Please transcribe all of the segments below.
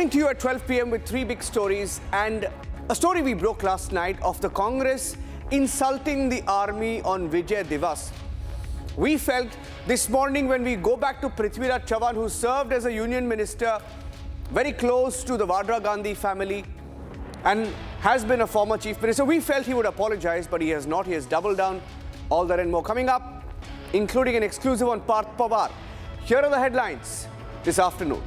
Coming to you at 12 p.m. with three big stories, and a story we broke last night of the Congress insulting the army on Vijay Divas. We felt this morning when we go back to Prithviraj Chavan, who served as a union minister, very close to the Vadra Gandhi family and has been a former chief minister, we felt he would apologize, but he has not. He has doubled down. All that and more coming up, including an exclusive on Ajit Pawar. Here are the headlines this afternoon.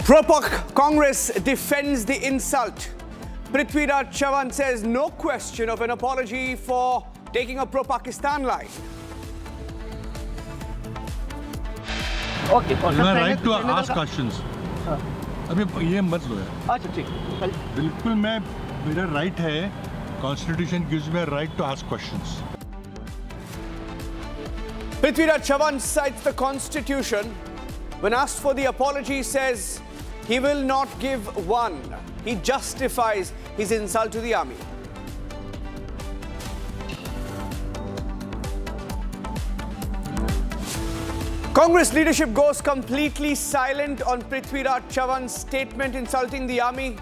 Pro-Pak Congress defends the insult. Prithviraj Chavan says no question of an apology for taking a pro-Pakistan line. Okay. You have right to ask questions. अभी ये मत लो यार. अच्छा ठीक. बिल्कुल मैं मेरा right है. Constitution gives me a right to ask questions. Prithviraj Chavan cites the Constitution. When asked for the apology, says he will not give one. He justifies his insult to the army. Congress leadership goes completely silent on Prithviraj Chavan's statement insulting the army.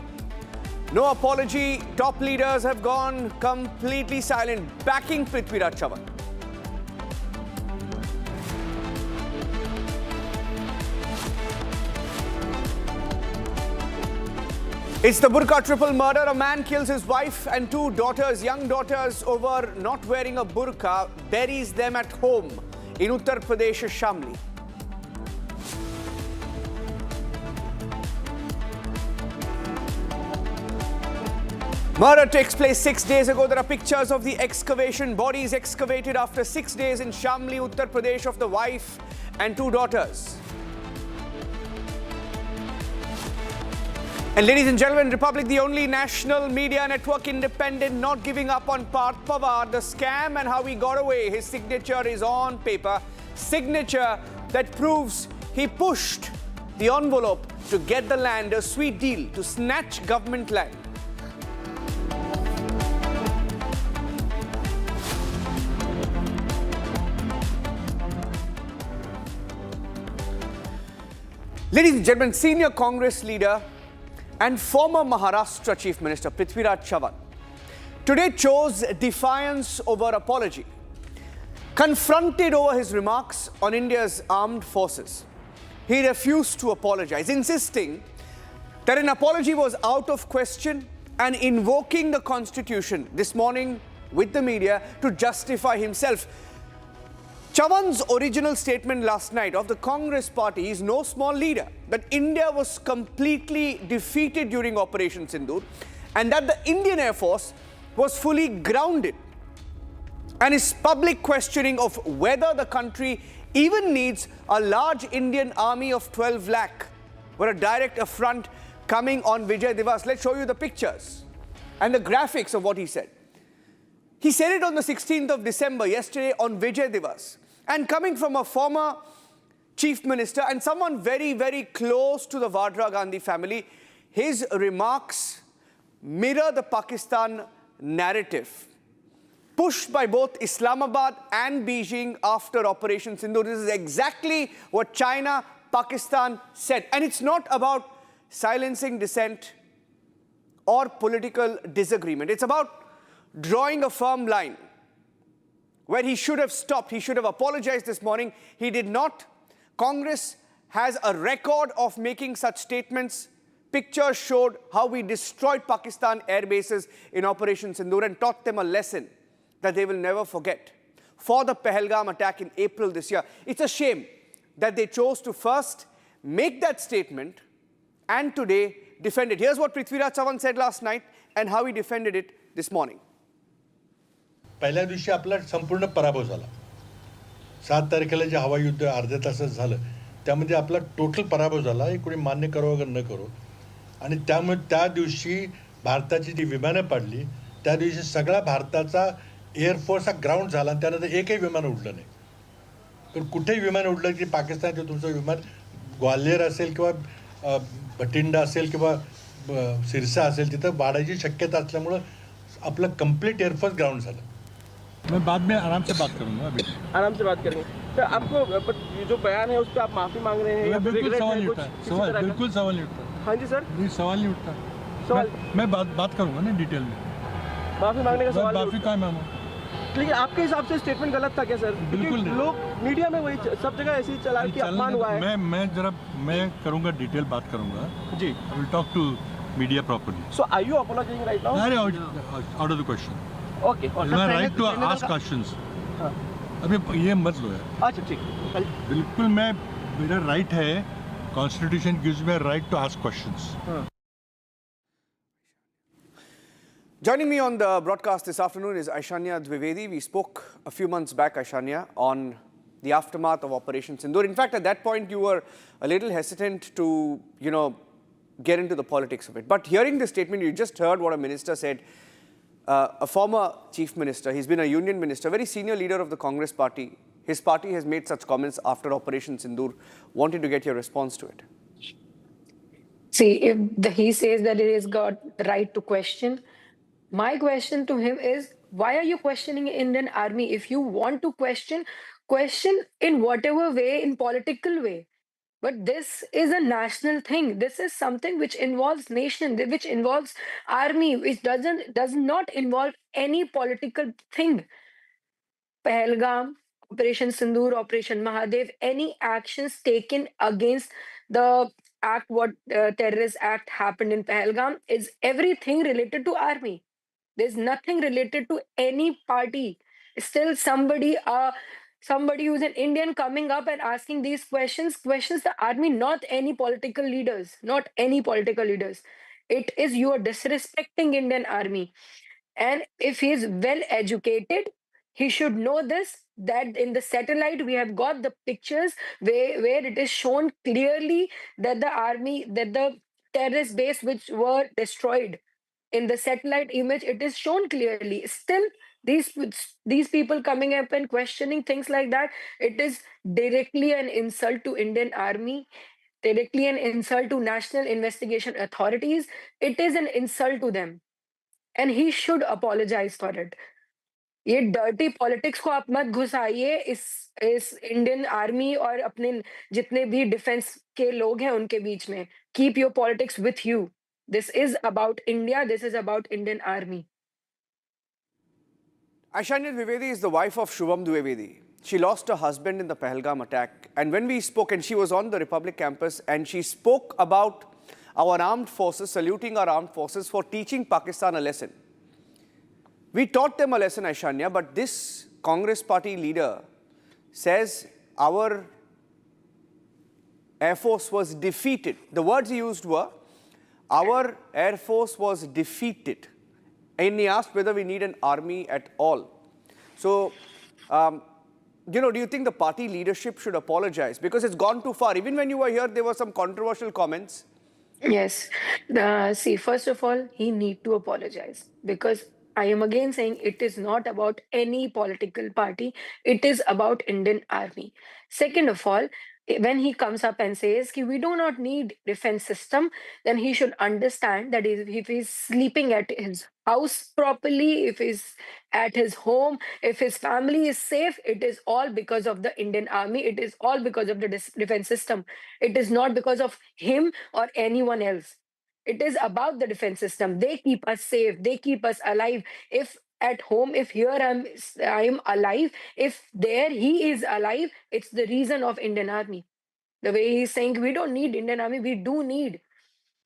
No apology. Top leaders have gone completely silent, backing Prithviraj Chavan. It's the Burqa triple murder. A man kills his wife and two daughters, young daughters, over not wearing a burqa, buries them at home in Uttar Pradesh, Shamli. Murder takes place 6 days ago. There are pictures of the excavation, bodies excavated after 6 days in Shamli, Uttar Pradesh, of the wife and two daughters. And ladies and gentlemen, Republic, the only national media network independent, not giving up on Ajit Pawar, the scam and how he got away. His signature is on paper. Signature that proves he pushed the envelope to get the land, a sweet deal to snatch government land. Ladies and gentlemen, senior Congress leader and former Maharashtra Chief Minister Prithviraj Chavan today chose defiance over apology. Confronted over his remarks on India's armed forces, he refused to apologize, insisting that an apology was out of question and invoking the Constitution this morning with the media to justify himself. Chavan's original statement last night of the Congress party is no small leader, that India was completely defeated during Operation Sindoor and that the Indian Air Force was fully grounded, and his public questioning of whether the country even needs a large Indian army of 12 lakh were a direct affront coming on Vijay Divas. Let's show you the pictures and the graphics of what he said. He said it on the 16th of December, yesterday, on Vijay Divas. And coming from a former chief minister and someone very, very close to the Vadra Gandhi family, his remarks mirror the Pakistan narrative pushed by both Islamabad and Beijing after Operation Sindoor. This is exactly what China, Pakistan said. And it's not about silencing dissent or political disagreement. It's about drawing a firm line where he should have stopped. He should have apologized this morning. He did not. Congress has a record of making such statements. Pictures showed how we destroyed Pakistan air bases in Operation Sindoor and taught them a lesson that they will never forget. For the Pahalgam attack in April this year, it's a shame that they chose to first make that statement and today defend it. Here's what Prithviraj Chavan said last night and how he defended it this morning. पहिल्या दिवशी आपला संपूर्ण पराभव झाला. 7 तारखेला जे हवाई युद्ध अर्ध्या तासात झालं त्यामध्ये आपला टोटल पराभव झाला. हे कोणी मान्य करो अगर न करो. आणि त्यामुळे त्या दिवशी भारताची जी विमानं पडली त्या दिवशी सगळा भारताचा एअरफोर्स हा ग्राउंड झाला आणि त्यानंतर एकही विमान उडलं नाही. पण कुठेही विमान उडलं की पाकिस्तानचं तुमचं विमान ग्वाल्हेर असेल किंवा भटिंडा असेल किंवा सिरसा असेल तिथं वाढायची शक्यता असल्यामुळं आपलं कंप्लीट एअरफोर्स ग्राउंड झालं. मैं बाद में आराम से बात करूंगा अभी। आराम से बात करेंगे सर। आपको but ये जो बयान है उस पर आप माफी मांग रहे हैं या बिल्कुल regret सवाल है नहीं कुछ उठता, किसी सवाल तरह का? बिल्कुल सवाल नहीं उठता। हाँ जी सर, नहीं सवाल नहीं उठता। सवाल मैं बात करूंगा ना डिटेल में। माफी मांगने का मैं सवाल नहीं माफी उठता। कहाँ मांगू? लेकिन आपके हिसाब से स्टेटमेंट गलत था क्या सर? बिल्कुल क्योंकि नहीं। लोग मीडिया में वही सब जगह ऐसे ही चला कि अपमान हुआ है। मैं करूंगा, डिटेल बात करूंगा। जी, I will talk to media properly. So are you apologising right now? अरे out of the question. Okay, my right to ask questions. हाँ, अभी ये मत लो यार। अच्छा ठीक है। बिल्कुल मेरा राइट है, constitution gives me right to ask questions. Joining me on the broadcast this afternoon is Aishanya Dwivedi. We spoke a few months back, Aishanya, on the aftermath of Operation Sindoor. In fact, at that point, you were a little hesitant to, get into the politics of it. But hearing the statement, you just heard what a minister said, a former chief minister, he's been a union minister, very senior leader of the Congress party. His party has made such comments after Operation Sindoor. Wanted to get your response to it. See, if he says that he has got the right to question, my question to him is, why are you questioning Indian army? If you want to question in whatever way, in political way. But this is a national thing. This is something which involves nation, which involves army, which does not involve any political thing. Pahalgam, Operation Sindoor, Operation Mahadev, any actions taken against the act, what terrorist act happened in Pahalgam, is everything related to army. There's nothing related to any party. Still, somebody who's an Indian coming up and asking these questions the army, not any political leaders, not any political leaders. It is you are disrespecting Indian army. And if he is well educated, he should know this, that in the satellite we have got the pictures where it is shown clearly that the terrorist base which were destroyed. In the satellite image, it is shown clearly. Still, these people coming up and questioning things like that, it is directly an insult to Indian army, directly an insult to national investigation authorities. It is an insult to them. And he should apologize for it. ये dirty politics को आप मत घुसाइए इस Indian army और अपने जितने भी defence के लोग हैं उनके बीच में. Keep your politics with you. This is about India. This is about Indian army. Aishanya Dwivedi is the wife of Shubham Dwivedi. She lost her husband in the Pahalgam attack. And when we spoke, and she was on the Republic campus, and she spoke about our armed forces, saluting our armed forces for teaching Pakistan a lesson. We taught them a lesson, Aishanya, but this Congress party leader says our Air Force was defeated. The words he used were, our Air Force was defeated. And he asked whether we need an army at all. So, do you think the party leadership should apologize? Because it's gone too far. Even when you were here, there were some controversial comments. Yes. See, first of all, he need to apologize, because I am again saying it is not about any political party. It is about Indian army. Second of all, when he comes up and says ki we do not need defense system, then he should understand that if he's sleeping at his house properly, if he's at his home, if his family is safe, it is all because of the Indian army. It is all because of the defense system. It is not because of him or anyone else. It is about the defense system. They keep us safe. They keep us alive. If at home, if here I'm alive, if there he is alive, it's the reason of Indian army. The way he's saying we don't need Indian army, we do need.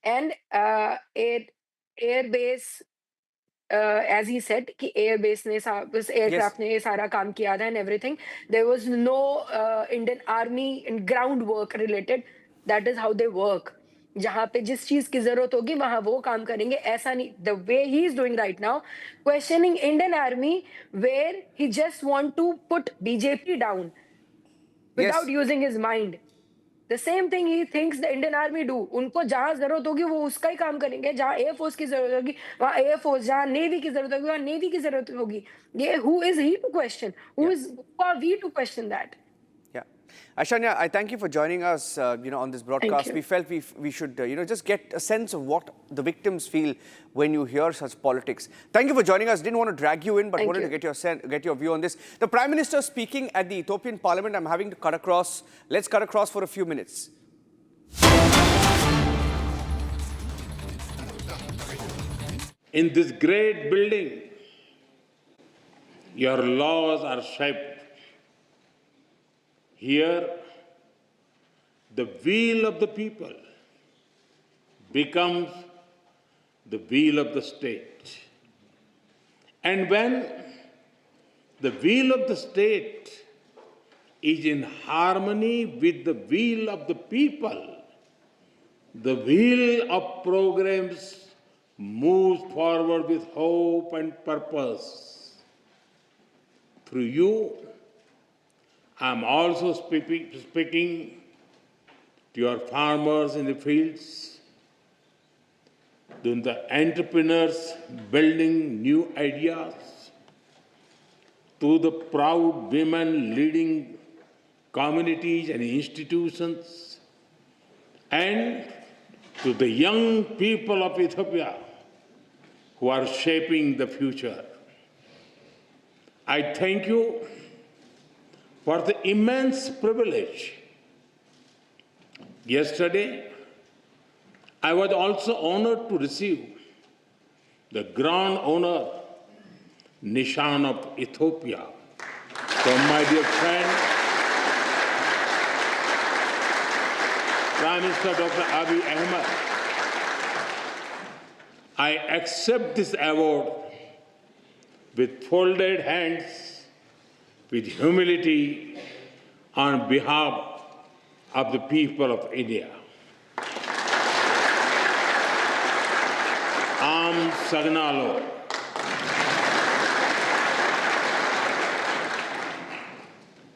And air base, as he said, कि air base ने उस aircraft ने सारा काम किया था and everything. There was no Indian army and groundwork related. That is how they work. जहाँ पे जिस चीज की जरूरत होगी वहां वो काम करेंगे. ऐसा नहीं. The way he is doing right now, questioning Indian army, where he just want to put BJP down without using his mind. The same thing he thinks the Indian army do. उनको जहाँ जरूरत होगी वो उसका ही काम करेंगे. जहाँ air force की जरूरत होगी वहाँ एयर फोर्स, जहाँ नेवी की जरूरत होगी वहाँ नेवी की जरूरत होगी. ये who is he to question? Who are we to question that? Yeah. Ashanya, I thank you for joining us, on this broadcast. you. We felt we should, just get a sense of what the victims feel when you hear such politics. Thank you for joining us. Didn't want to drag you in, but Thank wanted you. to get your view on this. The Prime Minister speaking at the Ethiopian Parliament. I'm having to cut across. Let's cut across for a few minutes. In this great building, your laws are shaped. Here, the will of the people becomes the will of the state. And when the will of the state is in harmony with the will of the people, the wheel of programs moves forward with hope and purpose. Through you, I am also speaking to your farmers in the fields, to the entrepreneurs building new ideas, to the proud women leading communities and institutions, and to the young people of Ethiopia who are shaping the future. I thank you for the immense privilege. Yesterday, I was also honored to receive the Grand Honor Nishan of Ethiopia from my dear friend, Prime Minister Dr. Abiy Ahmed. I accept this award with folded hands, with humility, on behalf of the people of India. Am Sagnalo.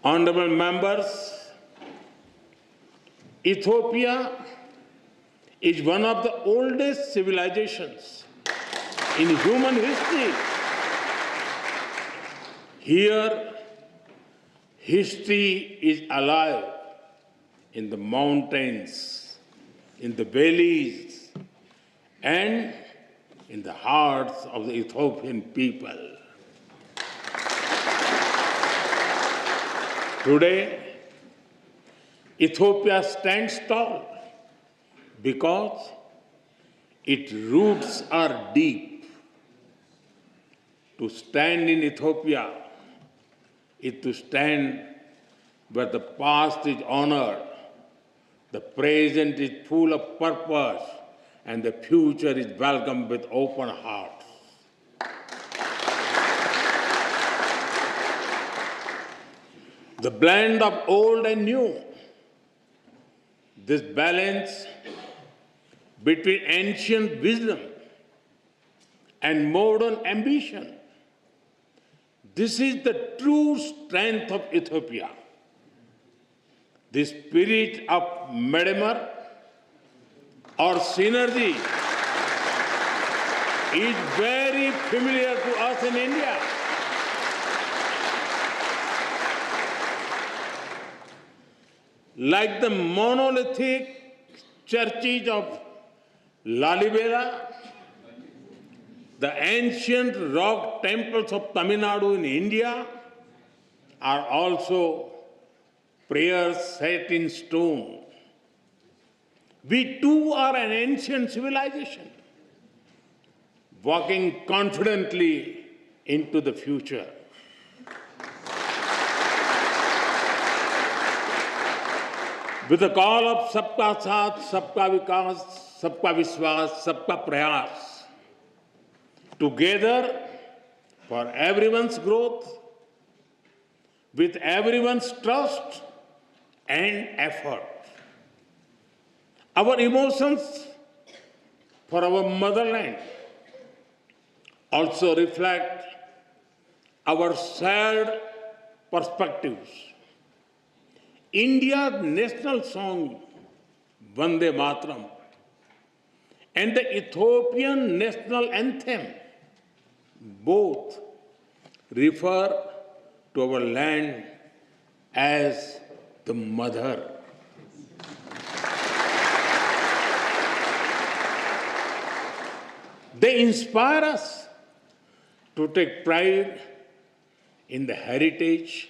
Honorable members, Ethiopia is one of the oldest civilizations in human history. Here, history is alive in the mountains, in the valleys, and in the hearts of the Ethiopian people. Today, Ethiopia stands tall because its roots are deep. To stand in Ethiopia is to stand where the past is honored, the present is full of purpose, and the future is welcomed with open hearts. The blend of old and new, this balance between ancient wisdom and modern ambition, this is the true strength of Ethiopia. The spirit of Medemar or synergy is very familiar to us in India. Like the monolithic churches of Lalibela, the ancient rock temples of Tamil Nadu in India are also prayers set in stone. We too are an ancient civilization, walking confidently into the future. With the call of Sabka Saath, Sabka Vikas, Sabka Vishwas, Sabka Prayas, together for everyone's growth, with everyone's trust and effort. Our emotions for our motherland also reflect our shared perspectives. India's national song, Vande Mataram, and the Ethiopian national anthem, both refer to our land as the mother. They inspire us to take pride in the heritage,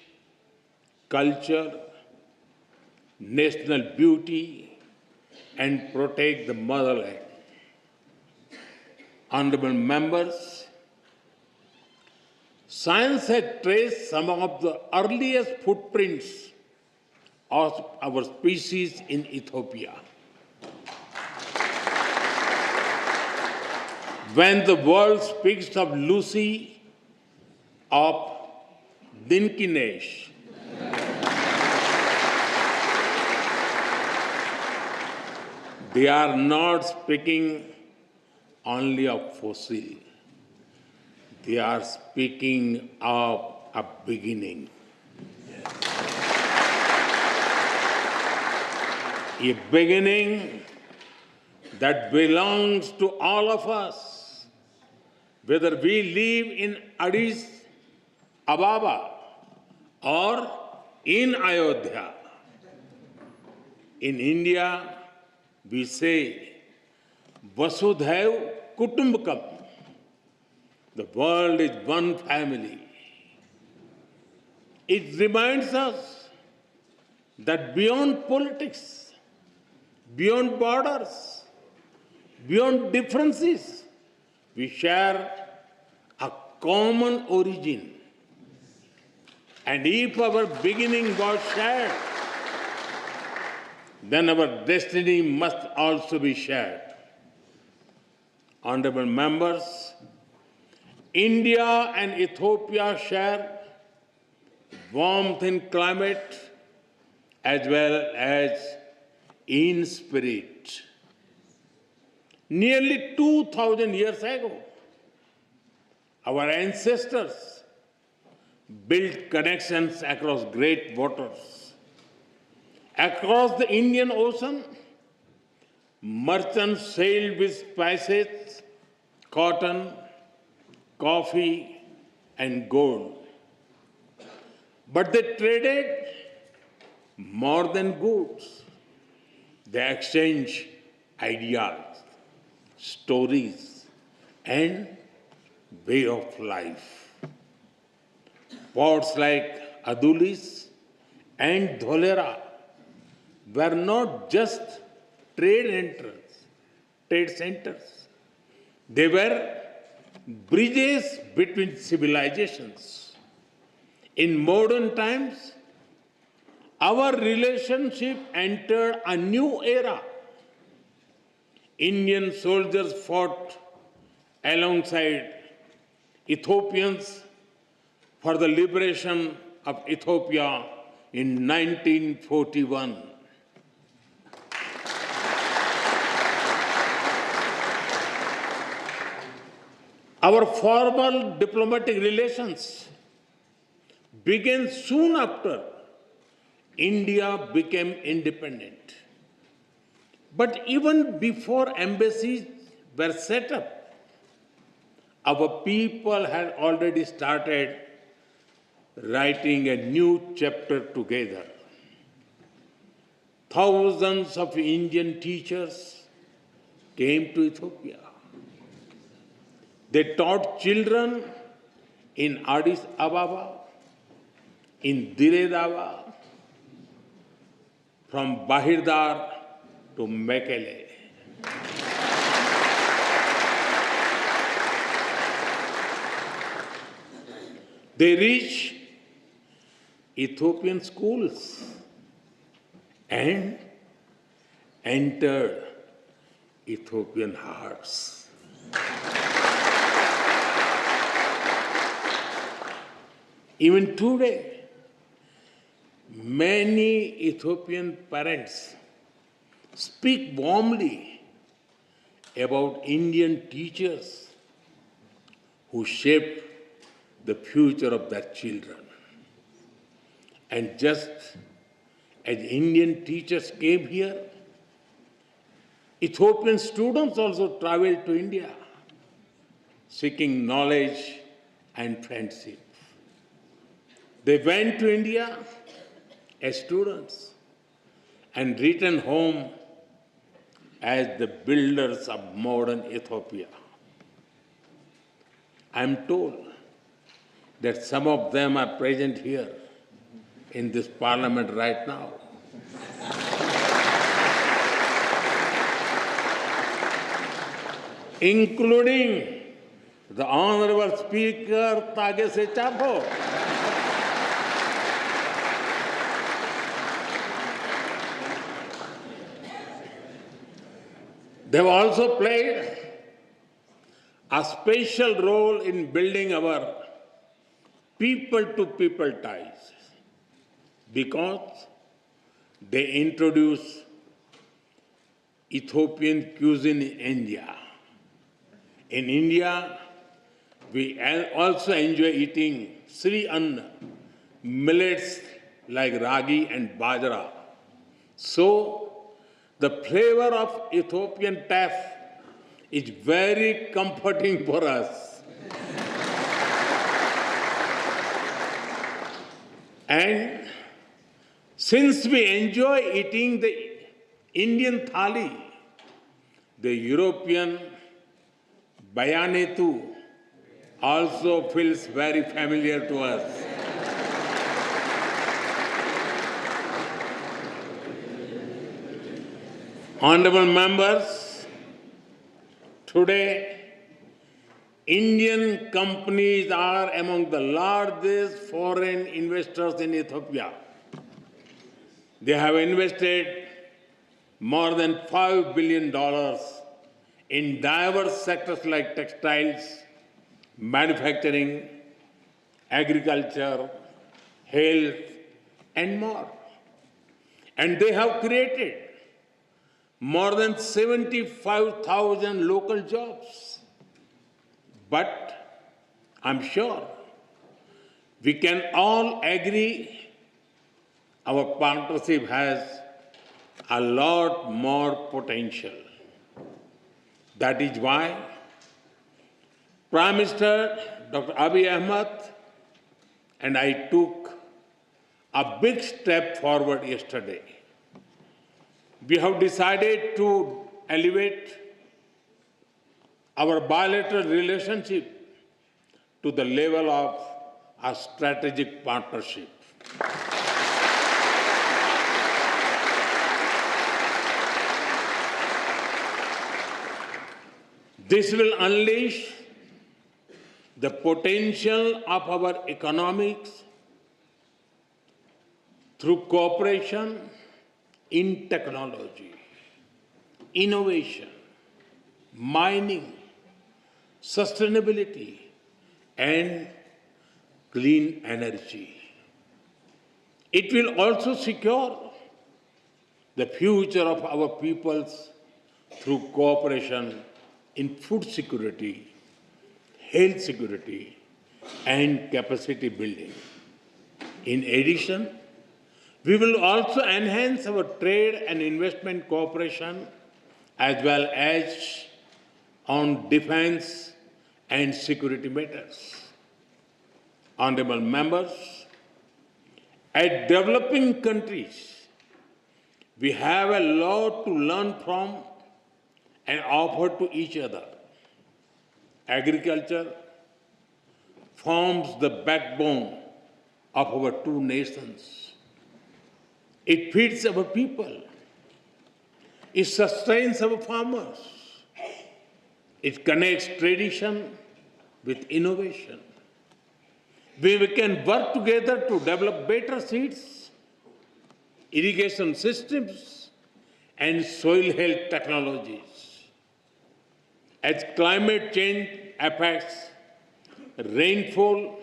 culture, national beauty, and protect the motherland. Honorable members, science has traced some of the earliest footprints of our species in Ethiopia. When the world speaks of Lucy, of Dinkinesh, they are not speaking only of fossil. They are speaking of a beginning. A beginning that belongs to all of us, whether we live in Addis Ababa or in Ayodhya. In India, we say, Vasudhaiv Kutumbakam. The world is one family. It reminds us that beyond politics, beyond borders, beyond differences, we share a common origin. And if our beginning was shared, then our destiny must also be shared. Honorable members, India and Ethiopia share warmth in climate as well as in spirit. Nearly 2,000 years ago, our ancestors built connections across great waters. Across the Indian Ocean, merchants sailed with spices, cotton, coffee, and gold. But they traded more than goods. They exchanged ideas, stories, and way of life. Ports like Adulis and Dholera were not just trade centers. They were bridges between civilizations. In modern times, our relationship entered a new era. Indian soldiers fought alongside Ethiopians for the liberation of Ethiopia in 1941. Our formal diplomatic relations began soon after India became independent. But even before embassies were set up, our people had already started writing a new chapter together. Thousands of Indian teachers came to Ethiopia. They taught children in Addis Ababa, in Dire Dawa, from Bahirdar to Mekele. They reached Ethiopian schools and entered Ethiopian hearts. Even today, many Ethiopian parents speak warmly about Indian teachers who shaped the future of their children. And just as Indian teachers came here, Ethiopian students also traveled to India, seeking knowledge and friendship. They went to India as students, and returned home as the builders of modern Ethiopia. I am told that some of them are present here in this parliament right now. Including the Honorable Speaker Tage Chapo. They have also played a special role in building our people-to-people ties because they introduced Ethiopian cuisine in India. In India, we also enjoy eating Sri Anna, millets like ragi and bajra. So, the flavor of Ethiopian taf is very comforting for us. And since we enjoy eating the Indian thali, the European bayanetu also feels very familiar to us. Honorable members, today Indian companies are among the largest foreign investors in Ethiopia. They have invested more than $5 billion in diverse sectors like textiles, manufacturing, agriculture, health, and more. And they have created more than 75,000 local jobs. But I'm sure we can all agree our partnership has a lot more potential. That is why Prime Minister Dr. Abiy Ahmed and I took a big step forward yesterday. We have decided to elevate our bilateral relationship to the level of a strategic partnership. This will unleash the potential of our economics through cooperation in technology, innovation, mining, sustainability, and clean energy. It will also secure the future of our peoples through cooperation in food security, health security, and capacity building. In addition, we will also enhance our trade and investment cooperation as well as on defense and security matters. Honorable members, as developing countries, we have a lot to learn from and offer to each other. Agriculture forms the backbone of our two nations. It feeds our people. It sustains our farmers. It connects tradition with innovation. We can work together to develop better seeds, irrigation systems, and soil health technologies. As climate change affects rainfall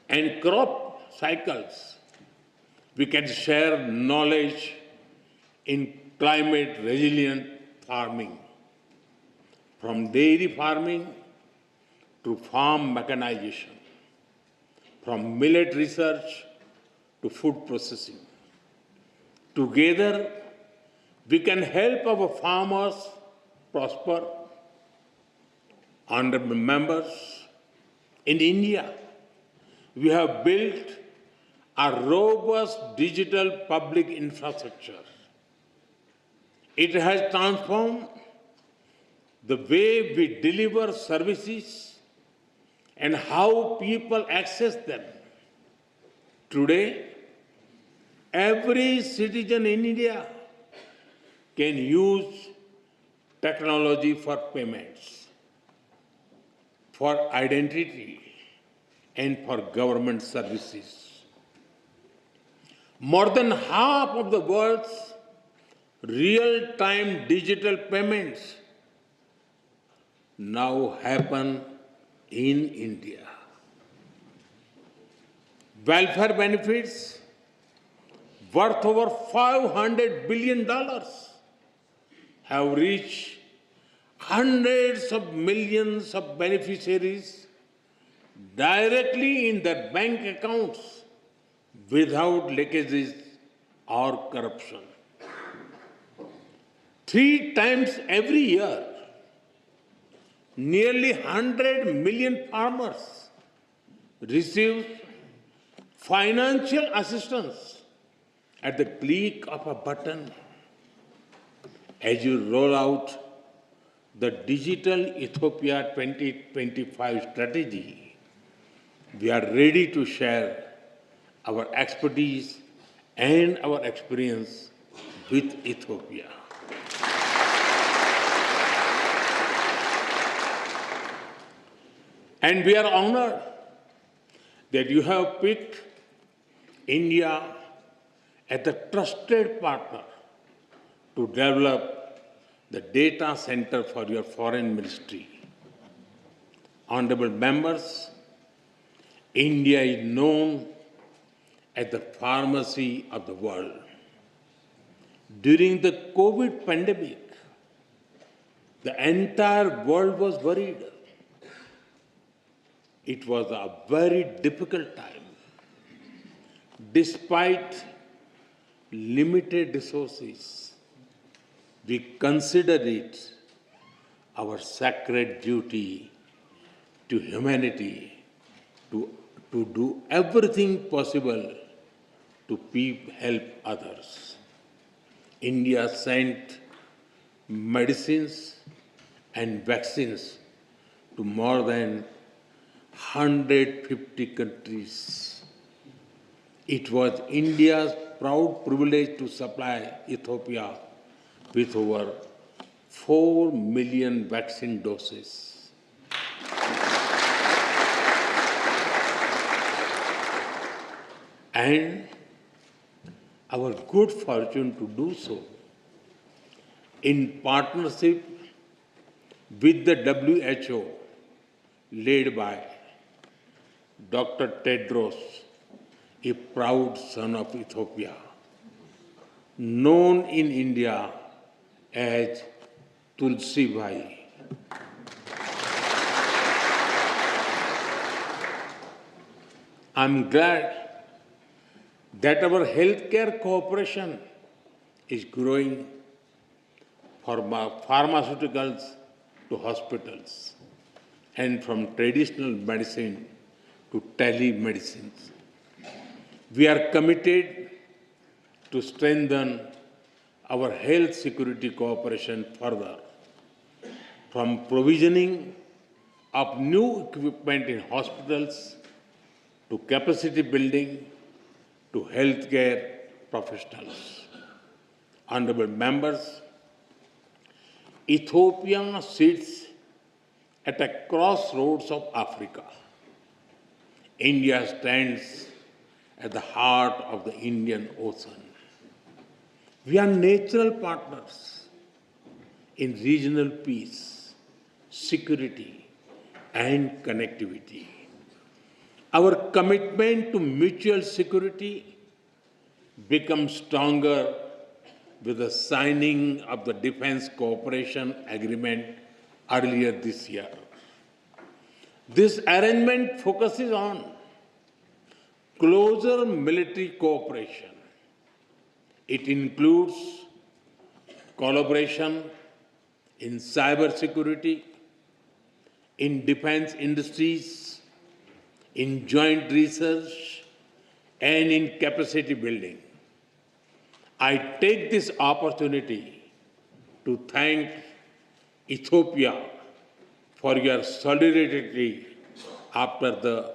and crop cycles, we can share knowledge in climate resilient farming, from dairy farming to farm mechanization, from millet research to food processing. Together, we can help our farmers prosper. Honorable members, in India, we have built a robust digital public infrastructure. It has transformed the way we deliver services and how people access them. Today, every citizen in India can use technology for payments, for identity, and for government services. More than half of the world's real-time digital payments now happen in India. Welfare benefits worth over $500 billion have reached hundreds of millions of beneficiaries directly in their bank accounts without leakages or corruption. 3 times every year, nearly 100 million farmers receive financial assistance at the click of a button. As you roll out the Digital Ethiopia 2025 strategy, we are ready to share our expertise and our experience with Ethiopia. And we are honored that you have picked India as a trusted partner to develop the data center for your foreign ministry. Honorable members, India is known as the pharmacy of the world. During the COVID pandemic, the entire world was worried. It was a very difficult time. Despite limited resources, we considered it our sacred duty to humanity to do everything possible to help others. India sent medicines and vaccines to more than 150 countries. It was India's proud privilege to supply Ethiopia with over 4 million vaccine doses. And our good fortune to do so in partnership with the WHO, led by Dr. Tedros, a proud son of Ethiopia, known in India as Tulsi Bhai. I'm glad that our healthcare cooperation is growing from pharmaceuticals to hospitals and from traditional medicine to telemedicine. We are committed to strengthen our health security cooperation further, from provisioning of new equipment in hospitals to capacity building to healthcare professionals. Honorable members, Ethiopia sits at a crossroads of Africa. India stands at the heart of the Indian Ocean. We are natural partners in regional peace, security, and connectivity. Our commitment to mutual security becomes stronger with the signing of the Defense Cooperation Agreement earlier this year. This arrangement focuses on closer military cooperation. It includes collaboration in cybersecurity, in defense industries, in joint research, and in capacity building. I take this opportunity to thank Ethiopia for your solidarity after the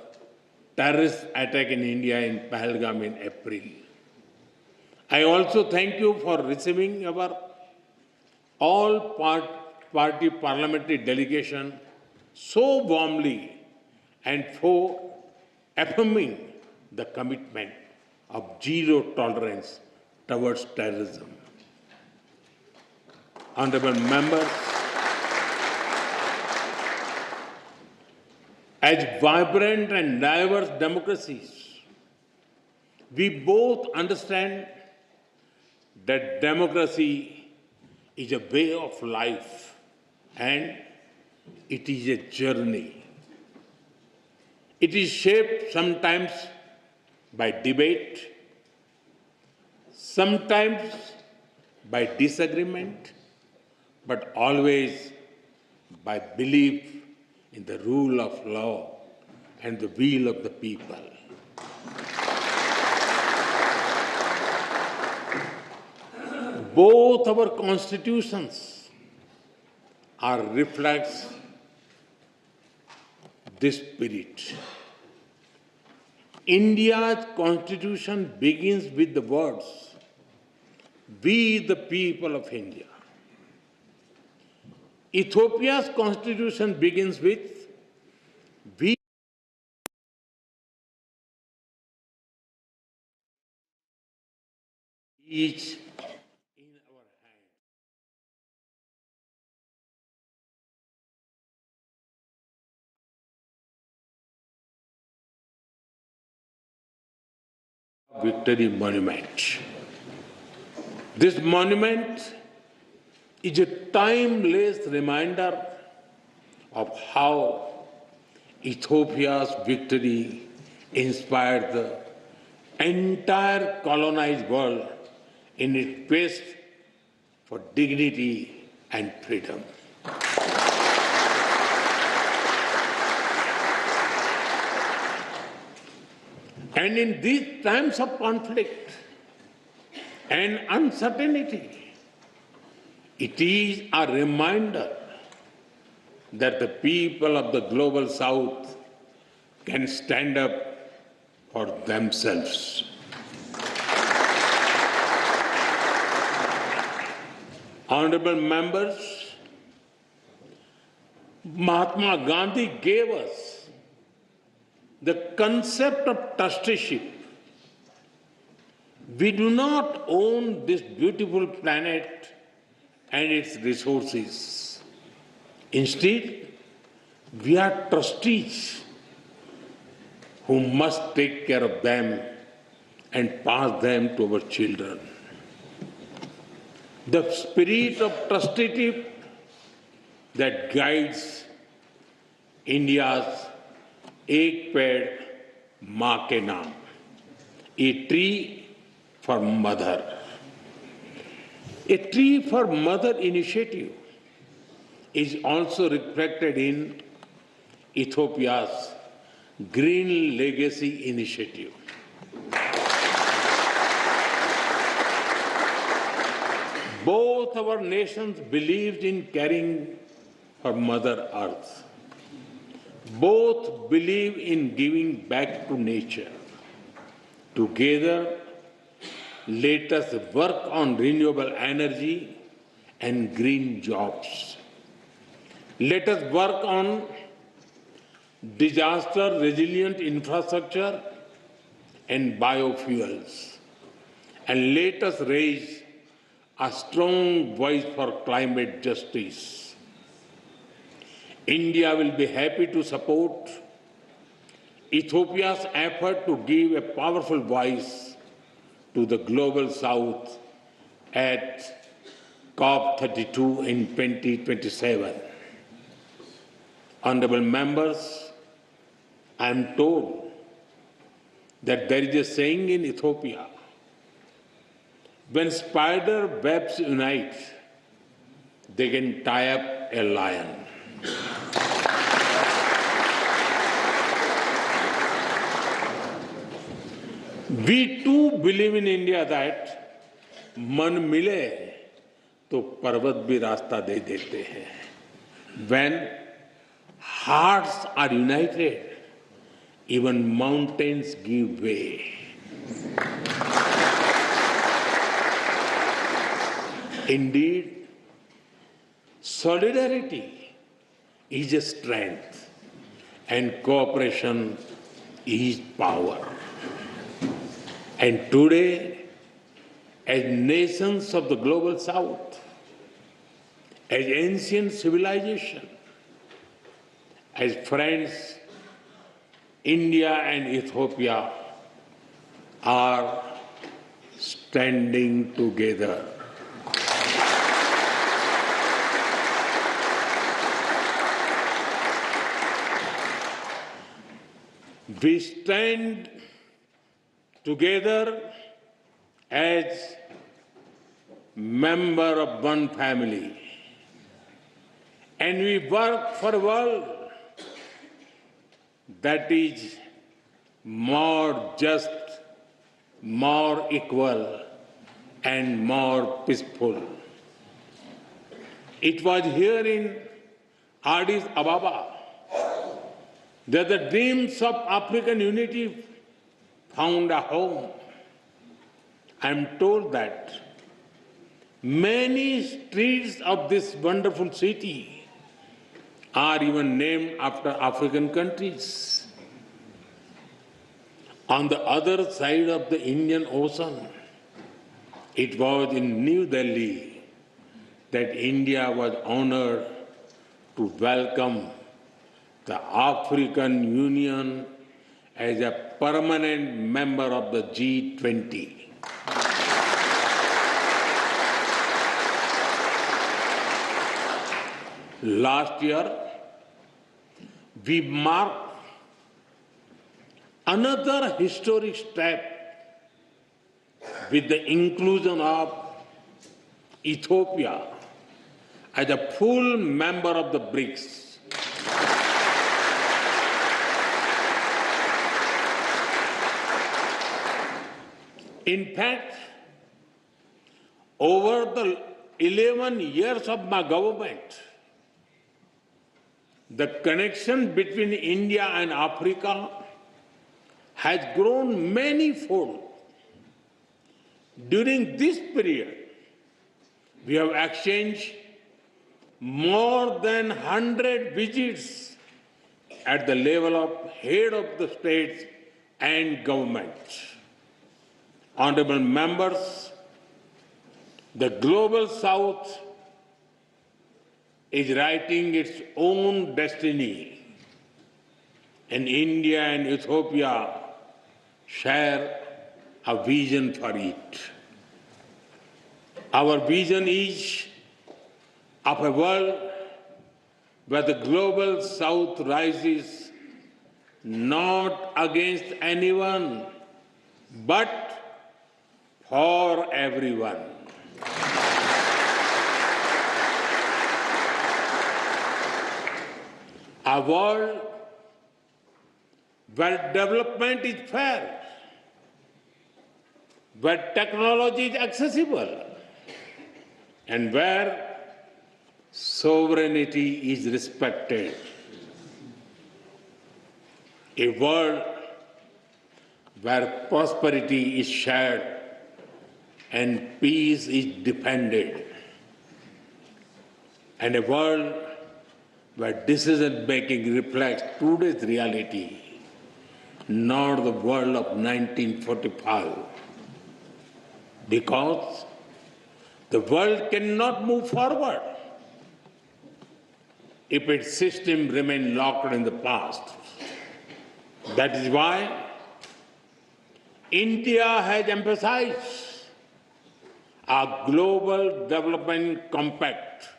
terrorist attack in India in Pahalgam in April. I also thank you for receiving our all-party parliamentary delegation so warmly and for affirming the commitment of zero tolerance towards terrorism. Honorable members, as vibrant and diverse democracies, we both understand that democracy is a way of life and it is a journey. It is shaped sometimes by debate, sometimes by disagreement, but always by belief in the rule of law and the will of the people. Both our constitutions are reflects this spirit. India's constitution begins with the words, "We the people of India." Ethiopia's constitution begins with, "We each in our hand." Victory Monument. This monument is a timeless reminder of how Ethiopia's victory inspired the entire colonized world in its quest for dignity and freedom. And in these times of conflict and uncertainty, it is a reminder that the people of the global South can stand up for themselves. Honorable members, Mahatma Gandhi gave us the concept of trusteeship. We do not own this beautiful planet and its resources. Instead, we are trustees who must take care of them and pass them to our children. The spirit of trusteeship that guides India's एक पेड़ मां के नाम, a tree for mother. A tree for mother initiative is also reflected in Ethiopia's Green Legacy Initiative. Both our nations believed in caring for Mother Earth. Both believe in giving back to nature. Together, let us work on renewable energy and green jobs. Let us work on disaster-resilient infrastructure and biofuels. And let us raise a strong voice for climate justice. India will be happy to support Ethiopia's effort to give a powerful voice to the Global South at COP32 in 2027. Honorable members, I am told that there is a saying in Ethiopia, when spider webs unite, they can tie up a lion. We too believe in India that मन मिले तो पर्वत भी रास्ता दे देते हैं. When hearts are united, even mountains give way. Indeed, solidarity is a strength and cooperation is power. And today, as nations of the global south, as ancient civilization, as friends, India and Ethiopia are standing together. We stand together as member of one family, and we work for a world that is more just, more equal, and more peaceful. It was here in Addis Ababa that the dreams of African unity found a home. I am told that many streets of this wonderful city are even named after African countries. On the other side of the Indian Ocean, it was in New Delhi that India was honored to welcome the African Union as a permanent member of the G20. Last year, we marked another historic step with the inclusion of Ethiopia as a full member of the BRICS. In fact, over the 11 years of my government, the connection between India and Africa has grown many-fold. During this period, we have exchanged more than 100 visits at the level of head of the states and governments. Honorable members, the global south is writing its own destiny, and India and Ethiopia share a vision for it. Our vision is of a world where the global south rises not against anyone, but for everyone. A world where development is fair, where technology is accessible, and where sovereignty is respected. A world where prosperity is shared and peace is defended. And a world where decision-making reflects today's reality, not the world of 1945. Because the world cannot move forward if its system remains locked in the past. That is why India has emphasized a global development compact.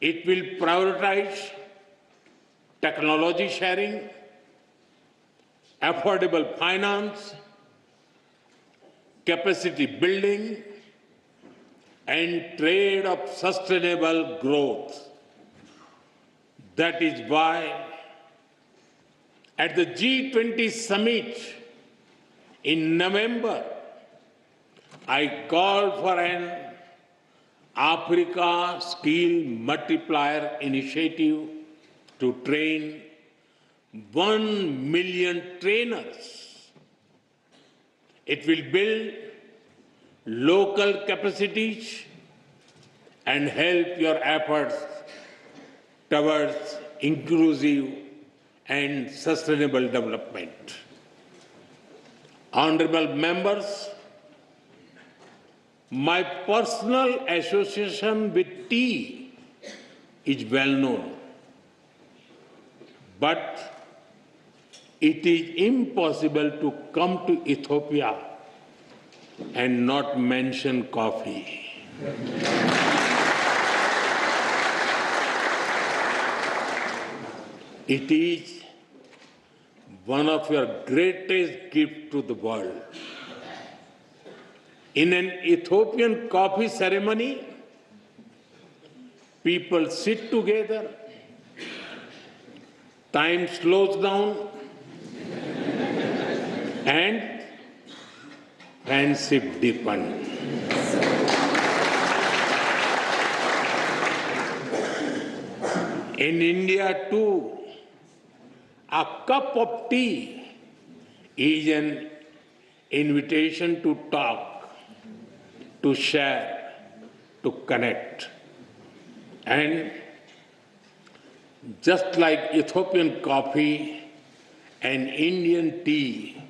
It will prioritize technology sharing, affordable finance, capacity building, and trade of sustainable growth. That is why at the G20 summit In November, I called for an Africa Skill Multiplier Initiative to train 1 million trainers. It will build local capacities and help your efforts towards inclusive and sustainable development. Honorable members, my personal association with tea is well known, but it is impossible to come to Ethiopia and not mention coffee. It is one of your greatest gifts to the world. In an Ethiopian coffee ceremony, people sit together, time slows down, and friendship deepens. In India, too, a cup of tea is an invitation to talk, to share, to connect. And just like Ethiopian coffee and Indian tea,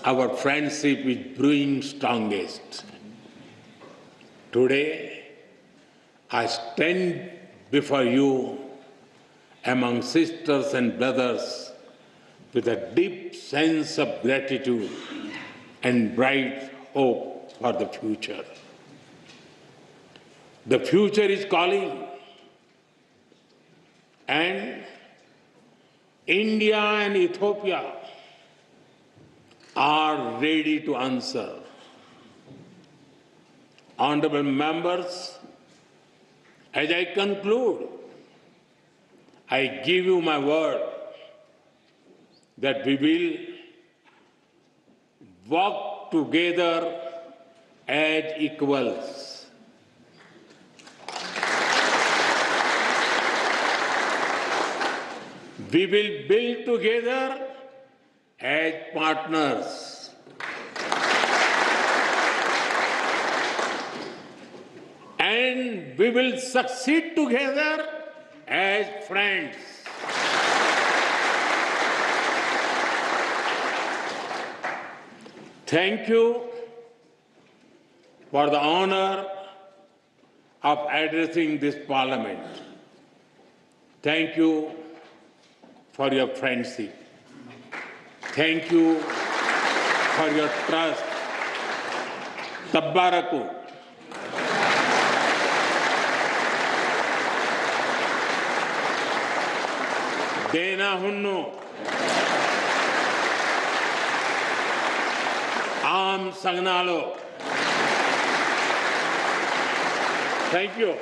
our friendship is brewing strongest. Today, I stand before you among sisters and brothers with a deep sense of gratitude and bright hope for the future. The future is calling, and India and Ethiopia are ready to answer. Honorable members, as I conclude, I give you my word that we will work together as equals. We will build together as partners. And we will succeed together as friends. Thank you for the honor of addressing this parliament. Thank you for your friendship. Thank you for your trust. Tabbaraku. Dena hunnu. Am sagnalo. Thank you.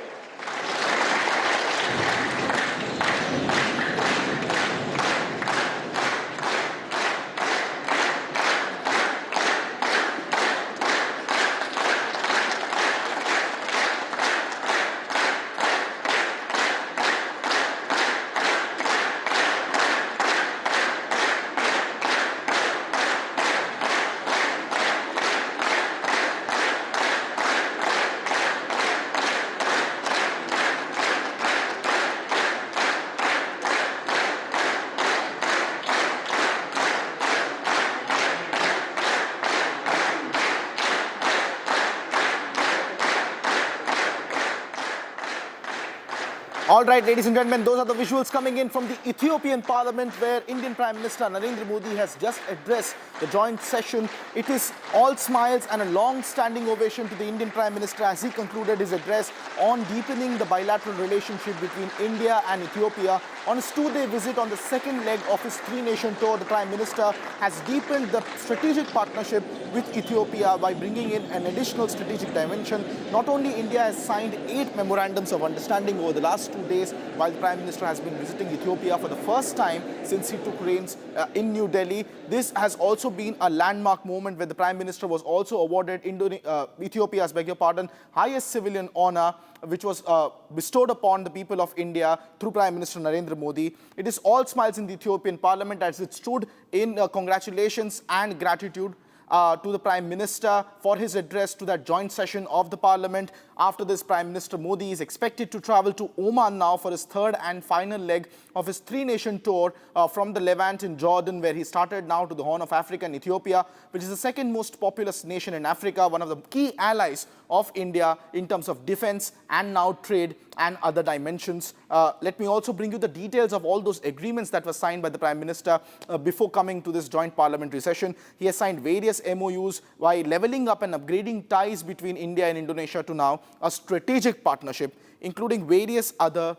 All right, ladies and gentlemen, those are the visuals coming in from the Ethiopian Parliament, where Indian Prime Minister Narendra Modi has just addressed the joint session. It is all smiles and a long-standing ovation to the Indian Prime Minister as he concluded his address on deepening the bilateral relationship between India and Ethiopia. On his two-day visit on the second leg of his three-nation tour, the Prime Minister has deepened the strategic partnership with Ethiopia by bringing in an additional strategic dimension. Not only India has signed 8 memorandums of understanding over the last 2 2 days while the Prime Minister has been visiting Ethiopia for the first time since he took reins in New Delhi. This has also been a landmark moment where the Prime Minister was also awarded Ethiopia's, highest civilian honor, which was bestowed upon the people of India through Prime Minister Narendra Modi. It is all smiles in the Ethiopian parliament as it stood in congratulations and gratitude to the Prime Minister for his address to that joint session of the Parliament. After this, Prime Minister Modi is expected to travel to Oman now for his third and final leg of his three-nation tour from the Levant in Jordan, where he started now to the Horn of Africa and Ethiopia, which is the second most populous nation in Africa, one of the key allies of India in terms of defense and now trade and other dimensions. Let me also bring you the details of all those agreements that were signed by the Prime Minister before coming to this joint parliamentary session. He has signed various MOUs while leveling up and upgrading ties between India and Indonesia to now a strategic partnership, including various other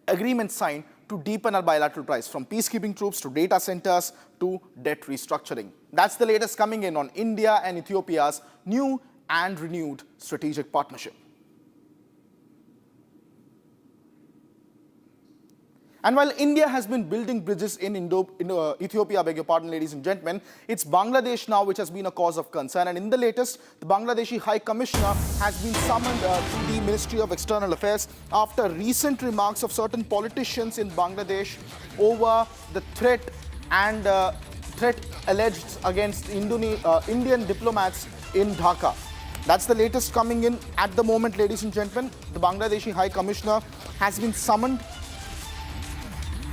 agreements signed to deepen our bilateral ties, from peacekeeping troops to data centers to debt restructuring. That's the latest coming in on India and Ethiopia's new and renewed strategic partnership. And while India has been building bridges in Ethiopia, ladies and gentlemen, it's Bangladesh now which has been a cause of concern. And in the latest, the Bangladeshi High Commissioner has been summoned to the Ministry of External Affairs after recent remarks of certain politicians in Bangladesh over the threat alleged against Indian diplomats in Dhaka. That's the latest coming in at the moment, ladies and gentlemen. The Bangladeshi High Commissioner has been summoned.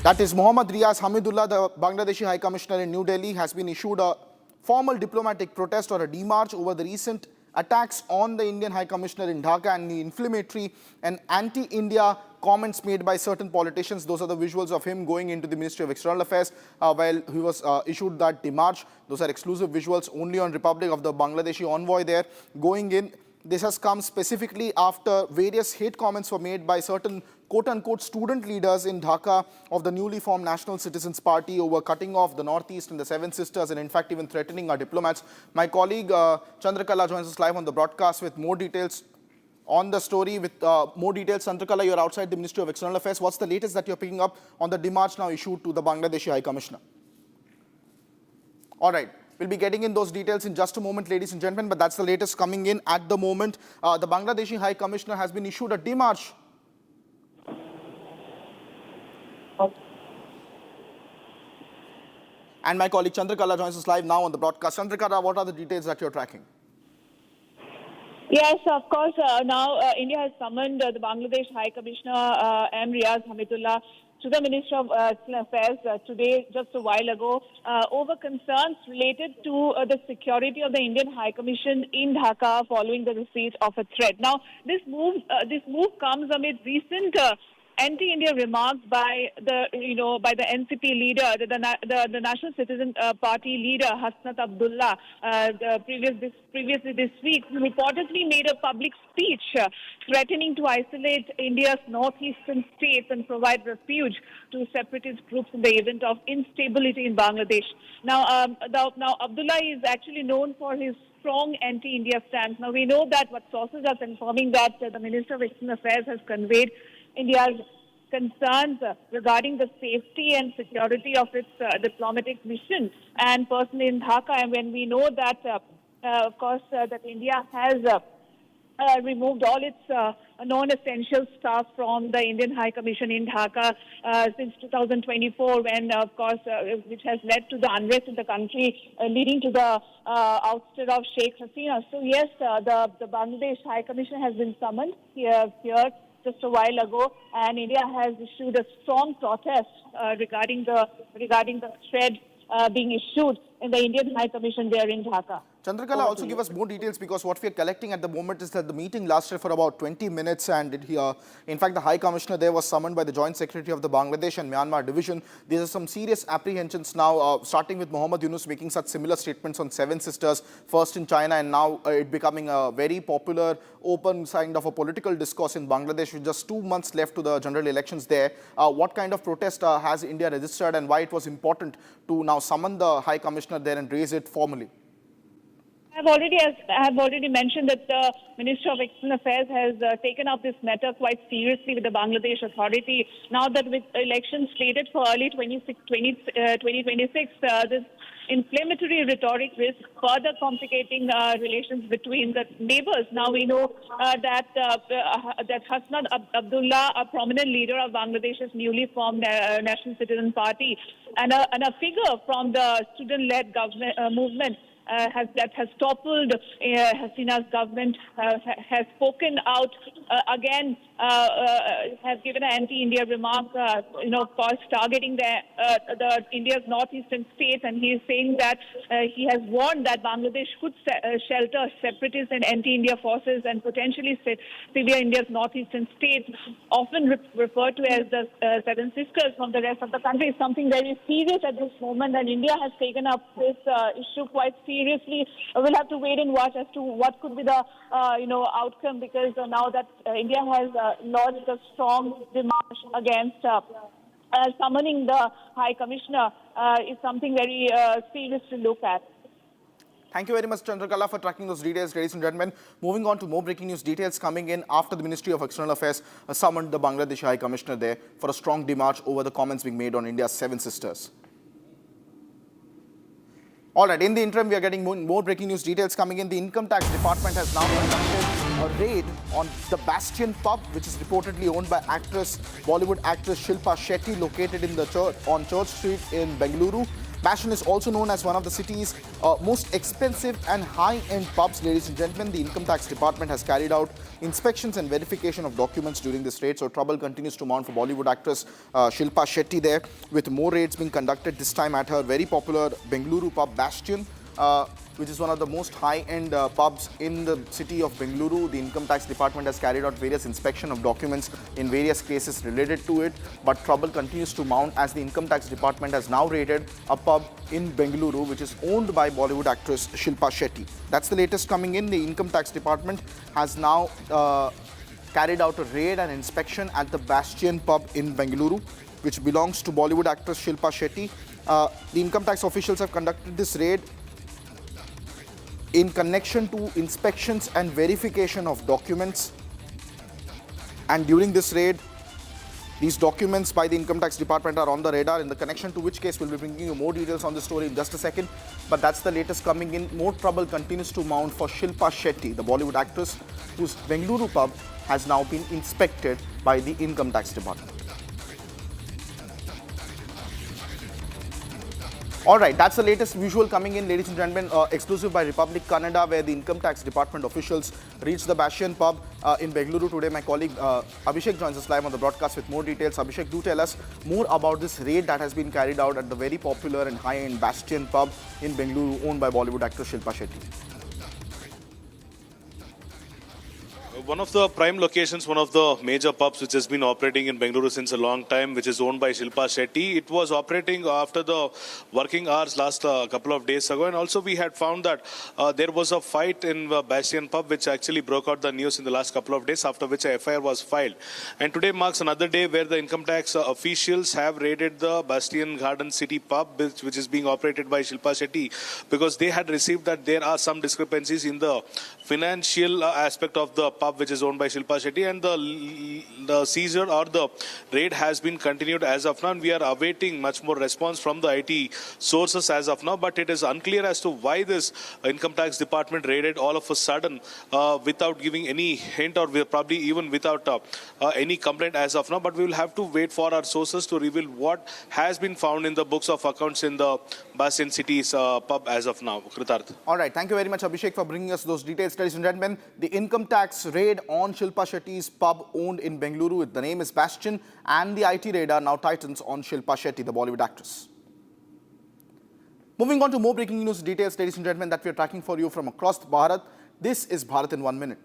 That is Mohammad Riaz Hamidullah, the Bangladeshi High Commissioner in New Delhi, has been issued a formal diplomatic protest or a demarche over the recent attacks on the Indian High Commissioner in Dhaka and the inflammatory and anti-India comments made by certain politicians. Those are the visuals of him going into the Ministry of External Affairs while he was issued that demarche. Those are exclusive visuals only on Republic of the Bangladeshi envoy there going in. This has come specifically after various hate comments were made by certain quote-unquote student leaders in Dhaka of the newly formed National Citizens Party over cutting off the Northeast and the Seven Sisters and in fact even threatening our diplomats. My colleague Chandrakala joins us live on the broadcast with more details on the story. With more details, Chandrakala, you're outside the Ministry of External Affairs. What's the latest that you're picking up on the demarche now issued to the Bangladeshi High Commissioner? All right. We'll be getting in those details in just a moment, ladies and gentlemen, but that's the latest coming in at the moment. The Bangladeshi High Commissioner has been issued a demarche. And my colleague Chandrakala joins us live now on the broadcast. Chandrakala, what are the details that you're tracking? Yes, of course. Now India has summoned the Bangladesh High Commissioner M. Riaz Hamidullah to the Ministry of External Affairs today, just a while ago, over concerns related to the security of the Indian High Commission in Dhaka following the receipt of a threat. Now, this move comes amid recent anti-India remarks by the NCP leader, the National Citizen Party leader Hasnat Abdullah, previously this week, who reportedly made a public speech threatening to isolate India's northeastern states and provide refuge to separatist groups in the event of instability in Bangladesh. Now, Abdullah is actually known for his strong anti-India stance. Now, we know that what sources are confirming that the Minister of External Affairs has conveyed India's concerns regarding the safety and security of its diplomatic mission and personally in Dhaka. And when we know that, of course, that India has removed all its non-essential staff from the Indian High Commission in Dhaka since 2024, when, of course, which has led to the unrest in the country, leading to the ouster of Sheikh Hasina. So, yes, the Bangladesh High Commission has been summoned here just a while ago, and India has issued a strong protest regarding the threat being issued in the Indian High Commission there in Dhaka. Chandrakala, also give us more details, because what we are collecting at the moment is that the meeting lasted for about 20 minutes and in fact the High Commissioner there was summoned by the Joint Secretary of the Bangladesh and Myanmar Division. There are some serious apprehensions now, starting with Mohammed Yunus making such similar statements on Seven Sisters, first in China and now it becoming a very popular, open kind of a political discourse in Bangladesh with just 2 months left to the general elections there. What kind of protest has India registered and why it was important to now summon the High Commissioner there and raise it formally? I have already mentioned that the Minister of External Affairs has taken up this matter quite seriously with the Bangladesh authority. Now that with elections slated for early 2026, this inflammatory rhetoric risks further complicating relations between the neighbors. Now we know that Hasnat Abdullah, a prominent leader of Bangladesh's newly formed National Citizen Party, and a figure from the student-led government movement, that has toppled Hasina's government, has spoken out again, has given an anti-India remark, of course, targeting the India's northeastern states, and he is saying that he has warned that Bangladesh could shelter separatist and anti-India forces and potentially severe India's northeastern states, often referred to as the Seven Sisters from the rest of the country. It's something very serious at this moment, and India has taken up this issue quite seriously. We'll have to wait and watch as to what could be the outcome, because now that India has lodged a strong demarche against summoning the High Commissioner, is something very serious to look at. Thank you very much, Chandrakala, for tracking those details, ladies and gentlemen. Moving on to more breaking news details coming in after the Ministry of External Affairs summoned the Bangladesh High Commissioner there for a strong demarche over the comments being made on India's Seven Sisters. All right, in the interim, we are getting more breaking news details coming in. The Income Tax Department has now conducted a raid on the Bastion pub, which is reportedly owned by Bollywood actress Shilpa Shetty, located in the on Church Street in Bengaluru. Bastion is also known as one of the city's most expensive and high-end pubs. Ladies and gentlemen, the Income Tax Department has carried out inspections and verification of documents during this raid. So trouble continues to mount for Bollywood actress Shilpa Shetty there, with more raids being conducted this time at her very popular Bengaluru pub Bastion, which is one of the most high-end pubs in the city of Bengaluru. The Income Tax Department has carried out various inspection of documents in various cases related to it, but trouble continues to mount as the Income Tax Department has now raided a pub in Bengaluru, which is owned by Bollywood actress Shilpa Shetty. That's the latest coming in. The Income Tax Department has now carried out a raid and inspection at the Bastion pub in Bengaluru, which belongs to Bollywood actress Shilpa Shetty. The income tax officials have conducted this raid in connection to inspections and verification of documents. And during this raid, these documents by the Income Tax Department are on the radar, in the connection to which case we'll be bringing you more details on the story in just a second. But that's the latest coming in. More trouble continues to mount for Shilpa Shetty, the Bollywood actress whose Bengaluru pub has now been inspected by the Income Tax Department. All right, that's the latest visual coming in, ladies and gentlemen, exclusive by Republic Kannada, where the Income Tax Department officials reached the Bastion pub in Bengaluru today. My colleague Abhishek joins us live on the broadcast with more details. Abhishek, do tell us more about this raid that has been carried out at the very popular and high-end Bastion pub in Bengaluru, owned by Bollywood actress Shilpa Shetty. One of the prime locations, one of the major pubs which has been operating in Bengaluru since a long time, which is owned by Shilpa Shetty. It was operating after the working hours last couple of days ago. And also we had found that there was a fight in the Bastion pub, which actually broke out the news in the last couple of days, after which a FIR was filed. And today marks another day where the income tax officials have raided the Bastion Garden City pub, which is being operated by Shilpa Shetty, because they had received that there are some discrepancies in the financial aspect of the pub, which is owned by Shilpa Shetty, and the seizure or the raid has been continued as of now, and we are awaiting much more response from the IT sources as of now, but it is unclear as to why this Income Tax Department raided all of a sudden without giving any hint, or probably even without any complaint as of now. But we will have to wait for our sources to reveal what has been found in the books of accounts in the Bastion City's pub as of now. Kritarth. All right, thank you very much, Abhishek, for bringing us those details. Ladies and gentlemen, the income tax raid on Shilpa Shetty's pub owned in Bengaluru, the name is Bastion, and the IT radar now tightens on Shilpa Shetty, the Bollywood actress. Moving on to more breaking news details, ladies and gentlemen, that we are tracking for you from across Bharat. This is Bharat in 1 minute.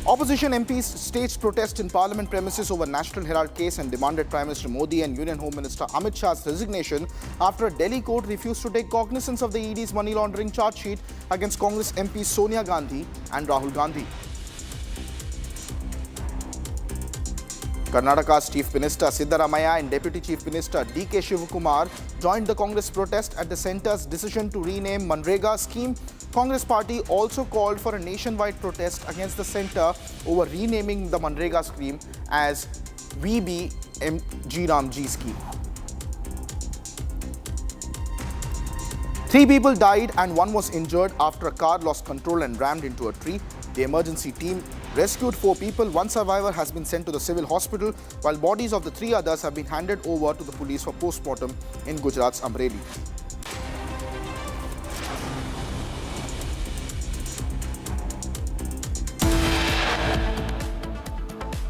Opposition MPs staged protest in Parliament premises over National Herald case and demanded Prime Minister Modi and Union Home Minister Amit Shah's resignation after a Delhi court refused to take cognizance of the ED's money laundering charge sheet against Congress MPs Sonia Gandhi and Rahul Gandhi. Karnataka's Chief Minister Siddaramaiah and Deputy Chief Minister D.K. Shivakumar joined the Congress protest at the centre's decision to rename Manrega scheme. Congress party also called for a nationwide protest against the centre over renaming the Manrega scheme as VBMG scheme. 3 people died and 1 was injured after a car lost control and rammed into a tree. The emergency team rescued 4 people. 1 survivor has been sent to the civil hospital, while bodies of the 3 others have been handed over to the police for post-mortem in Gujarat's Amreli.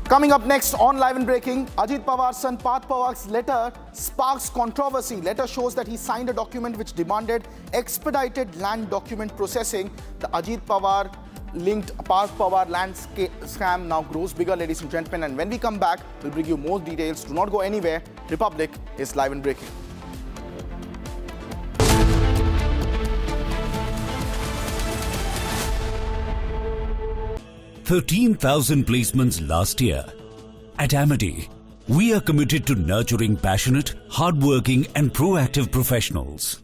Coming up next on Live and Breaking, Ajit Pawar's son Parth Pawar's letter sparks controversy. Letter shows that he signed a document which demanded expedited land document processing. The Ajit Pawar linked Parth Pawar land scam now grows bigger, ladies and gentlemen. And when we come back, we'll bring you more details. Do not go anywhere. Republic is Live and Breaking. $13,000 placements last year. At Amity, we are committed to nurturing passionate, hardworking and proactive professionals.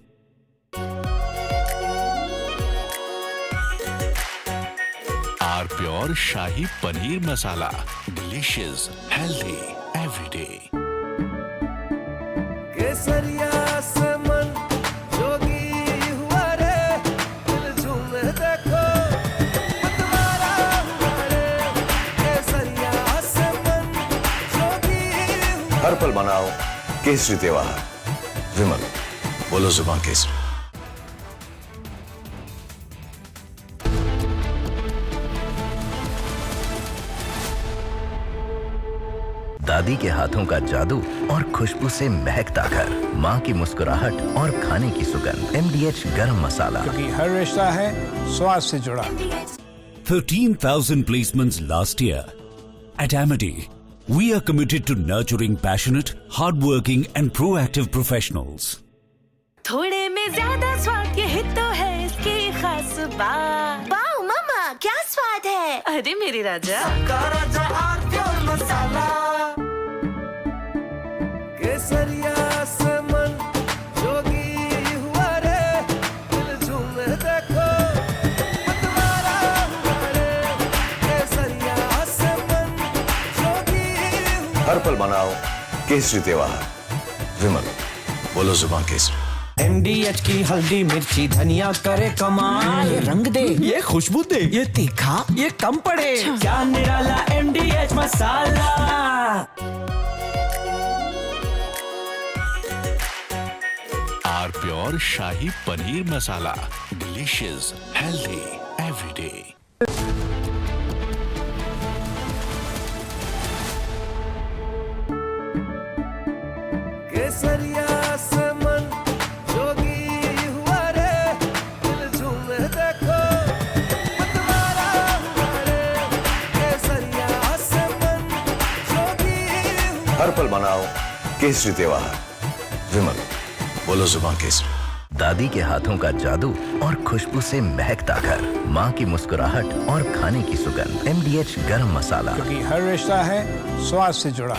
Our pure Shahi Paneer Masala. Delicious, healthy, every day. हर पल मनाओ केसरी त्योहार। विमल, बोलो जुबान केसरी। दादी के हाथों का जादू और खुशबू से महकता घर, माँ की मुस्कुराहट और खाने की सुगंध। MDH गरम मसाला, क्योंकि हर रिश्ता है स्वाद से जुड़ा। 13,000 placements last year. At Amity, we are committed to nurturing passionate, hardworking and proactive professionals. थोड़े में ज्यादा स्वाद, यही तो है इसकी खास बात। वाओ मामा, क्या स्वाद है? अरे मेरे राजा, सबका राजा प्योर मसाला। केसरिया से मन जोगी हुआ रे, दिल झूमे देखो मतवारा हुआ रे। केसरिया से मन जोगी हुआ। हर पल मनाओ केसरी त्योहार। विमल, बोलो जुबान केसरी। MDH की हल्दी मिर्ची धनिया करे कमाल। ये रंग दे, ये खुशबू दे, ये तीखा, ये कम पड़े। क्या निराला MDH masala. Our pure Shahi Paneer Masala. Delicious, healthy, every day. केसरिया से मन जोगी हुआ रे, दिल झूमे देखो मतवारा हुआ रे। केसरिया से मन जोगी हुआ। हर पल मनाओ केसरी त्योहार। विमल, बोलो जुबान केसरी। दादी के हाथों का जादू और खुशबू से महकता घर, माँ की मुस्कुराहट और खाने की सुगंध। MDH गरम मसाला, क्योंकि हर रिश्ता है स्वाद से जुड़ा।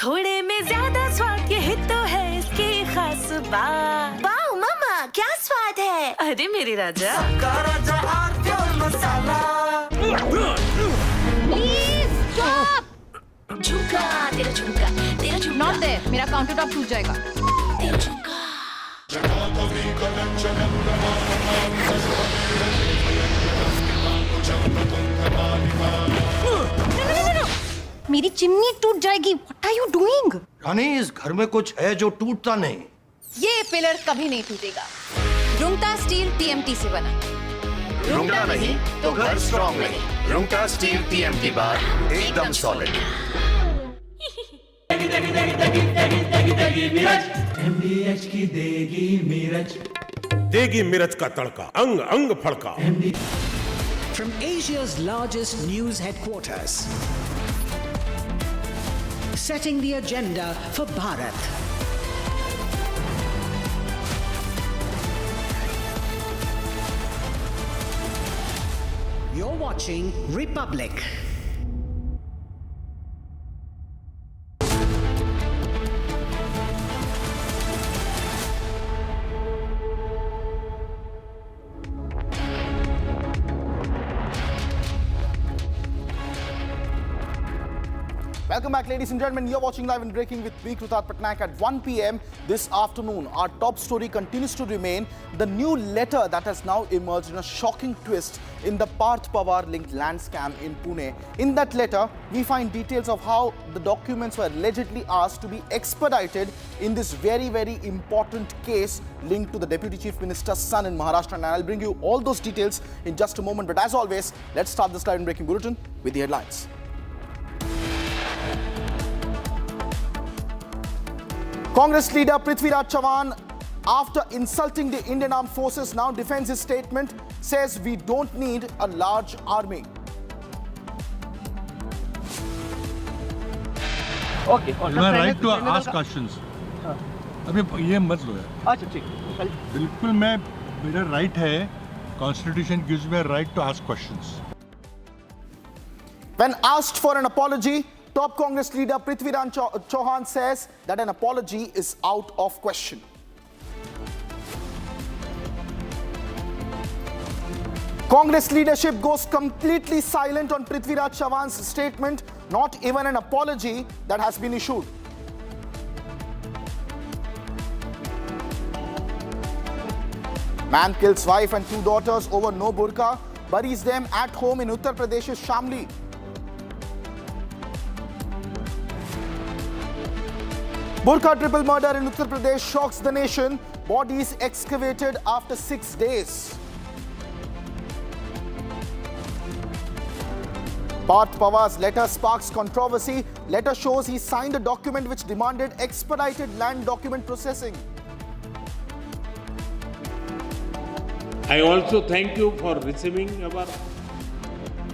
थोड़े में ज्यादा स्वाद, यही तो है इसकी खास बात। वाओ मामा, क्या स्वाद है? अरे मेरे राजा, सबका राजा प्योर मसाला। Please stop. झुमका, तेरा झुमका, तेरा झुमका। नॉट देयर, मेरा काउंटर टॉप टूट जाएगा। तेरा झुमका। मेरी चिमनी टूट जाएगी। What are you doing? रानी, इस घर में कुछ है जो टूटता नहीं। ये पिलर कभी नहीं टूटेगा। रुंगटा स्टील TMT से बना। रुंगटा नहीं तो घर स्ट्रॉन्ग नहीं। रुंगटा स्टील TMT बार एकदम सॉलिड। MDH की देगी मिर्च, देगी मिर्च का तड़का, अंग अंग फड़का। From Asia's largest news headquarters, setting the agenda for Bharat. You're watching Republic. Welcome back, ladies and gentlemen. You're watching Live and Breaking with me, Uttar Pradesh, at 1 p.m. this afternoon. Our top story continues to remain the new letter that has now emerged in a shocking twist in the Parth Pawar-linked land scam in Pune. In that letter, we find details of how the documents were allegedly asked to be expedited in this very, very important case linked to the Deputy Chief Minister's son in Maharashtra. And I'll bring you all those details in just a moment. But as always, let's start this Live and Breaking Bulletin with the headlines. Congress leader Prithviraj Chavan, after insulting the Indian Armed Forces, now defends his statement, says we don't need a large army. Okay. You are right to ask questions. अभी ये मत लो यार. अच्छा ठीक. बिल्कुल मेरा right है. Constitution gives me a right to ask questions. When asked for an apology, top Congress leader Prithviraj Chavan says that an apology is out of question. Congress leadership goes completely silent on Prithviraj Chavan's statement, not even an apology that has been issued. Man kills wife and 2 daughters over no burqa, buries them at home in Uttar Pradesh's Shamli. Burqa triple murder in Uttar Pradesh shocks the nation. Bodies excavated after 6 days. Parth Pawar's letter sparks controversy. Letter shows he signed a document which demanded expedited land document processing. I also thank you for receiving our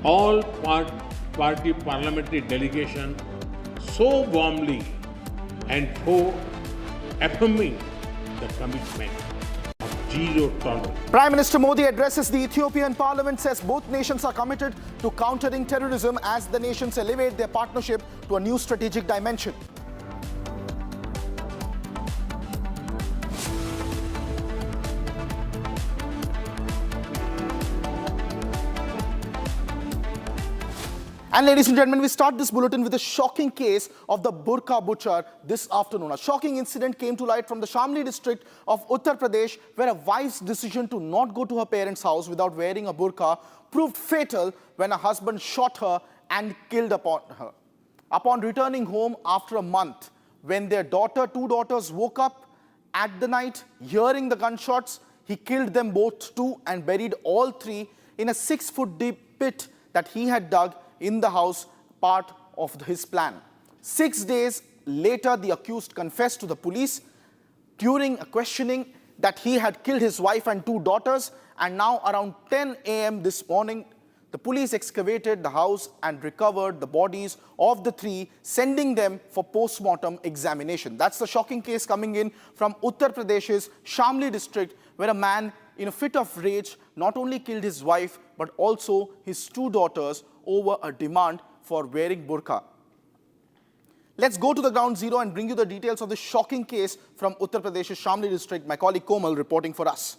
all party parliamentary delegation so warmly and for affirming the commitment of zero tolerance. Prime Minister Modi addresses the Ethiopian parliament, says both nations are committed to countering terrorism as the nations elevate their partnership to a new strategic dimension. And ladies and gentlemen, we start this bulletin with a shocking case of the Burqa butcher this afternoon. A shocking incident came to light from the Shamli district of Uttar Pradesh, where a wife's decision to not go to her parents' house without wearing a burqa proved fatal when her husband shot her and killed upon her. Upon returning home after a month, when their two daughters woke up at the night hearing the gunshots, he killed them both too and buried all 3 in a 6-foot deep pit that he had dug in the house, part of his plan. 6 days later, the accused confessed to the police during a questioning that he had killed his wife and 2 daughters, and now around 10 a.m. this morning, the police excavated the house and recovered the bodies of the 3, sending them for post-mortem examination. That's the shocking case coming in from Uttar Pradesh's Shamli district, where a man in a fit of rage not only killed his wife but also his 2 daughters over a demand for wearing burqa. Let's go to the ground zero and bring you the details of the shocking case from Uttar Pradesh's Shamli district. My colleague Komal reporting for us.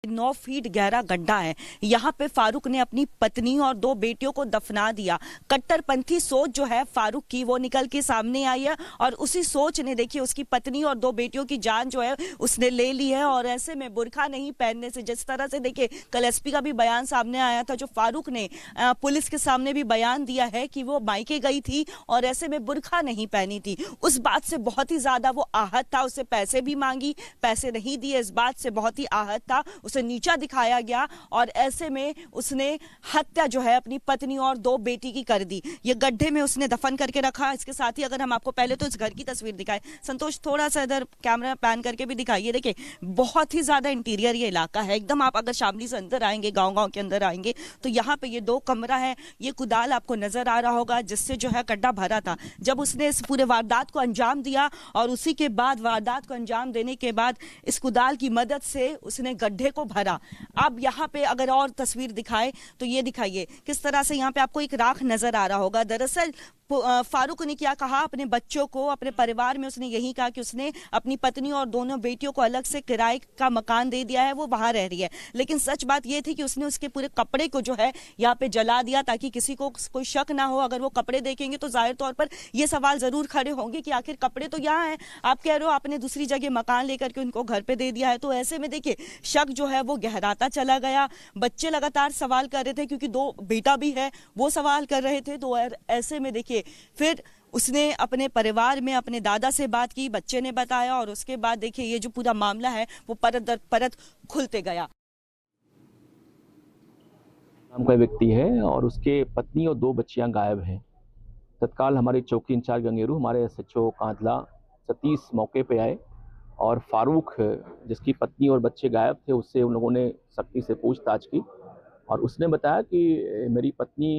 9 feet गहरा गड्ढा है। यहाँ पे फारूक ने अपनी पत्नी और 2 बेटियों को दफना दिया। कट्टरपंथी सोच जो है फारूक की वो निकल के सामने आई है और उसी सोच ने देखिए उसकी पत्नी और 2 बेटियों की जान जो है उसने ले ली है। और ऐसे में बुरखा नहीं पहनने से, जिस तरह से देखिए कल एसपी का भी बयान सामने आया था, जो फारूक ने पुलिस के सामने भी बयान दिया है कि वो मायके गई थी और ऐसे में बुरखा नहीं पहनी थी, उस बात से बहुत ही ज्यादा वो आहत था। उससे पैसे भी मांगी, पैसे नहीं दिए, इस बात से बहुत ही आहत था। उसे नीचा दिखाया गया और ऐसे में उसने हत्या जो है अपनी पत्नी और 2 बेटी की कर दी। ये गड्ढे में उसने दफन करके रखा। इसके साथ ही अगर हम आपको पहले तो इस घर की तस्वीर दिखाएं, संतोष थोड़ा सा इधर कैमरा पैन करके भी दिखाइए। देखिए बहुत ही ज्यादा इंटीरियर ये इलाका है एकदम। आप अगर शामली से अंदर आएंगे, गांव के अंदर आएंगे तो यहाँ पे ये 2 कमरा है। ये कुदाल आपको नजर आ रहा होगा जिससे जो है गड्ढा भरा था। जब उसने इस पूरे वारदात को अंजाम दिया और उसी के बाद वारदात को अंजाम देने के बाद इस कुदाल की मदद से उसने गड्ढे को को भरा। अब यहाँ पे अगर और तस्वीर दिखाए तो ये दिखाइए किस तरह से यहाँ पे आपको एक राख नजर आ रहा होगा। दरअसल फारूक ने क्या कहा अपने बच्चों को, अपने परिवार में उसने यही कहा कि उसने अपनी पत्नी और दोनों बेटियों को अलग से किराए का मकान दे दिया है, वो वहां रह रही है। लेकिन सच बात ये थी कि उसने उसके पूरे कपड़े को जो है यहाँ पे जला दिया ताकि किसी को कोई शक ना हो। अगर वो कपड़े देखेंगे तो जाहिर तौर पर ये सवाल जरूर खड़े होंगे कि आखिर कपड़े तो यहाँ है, आप कह रहे हो आपने दूसरी जगह मकान लेकर के उनको घर पे दे दिया है। तो ऐसे में देखिए शक जो है वो गहराता चला गया। बच्चे लगातार सवाल कर रहे थे क्योंकि 2 बेटा भी है, वो सवाल कर रहे थे। तो ऐसे में देखिए फिर उसने अपने परिवार में अपने दादा से बात की, बच्चे ने बताया और उसके बाद देखिए ये जो पूरा मामला है वो परत दर परत खुलते गया। नाम का व्यक्ति है और उसके पत्नी और 2 बच्चियां गायब हैं। तत्काल हमारे चौकी इंचार्ज गंगेरू, हमारे SHO कांधला सतीश मौके पे आए और फारूक जिसकी पत्नी और बच्चे गायब थे उससे उन लोगों ने सख्ती से पूछताछ की और उसने बताया कि मेरी पत्नी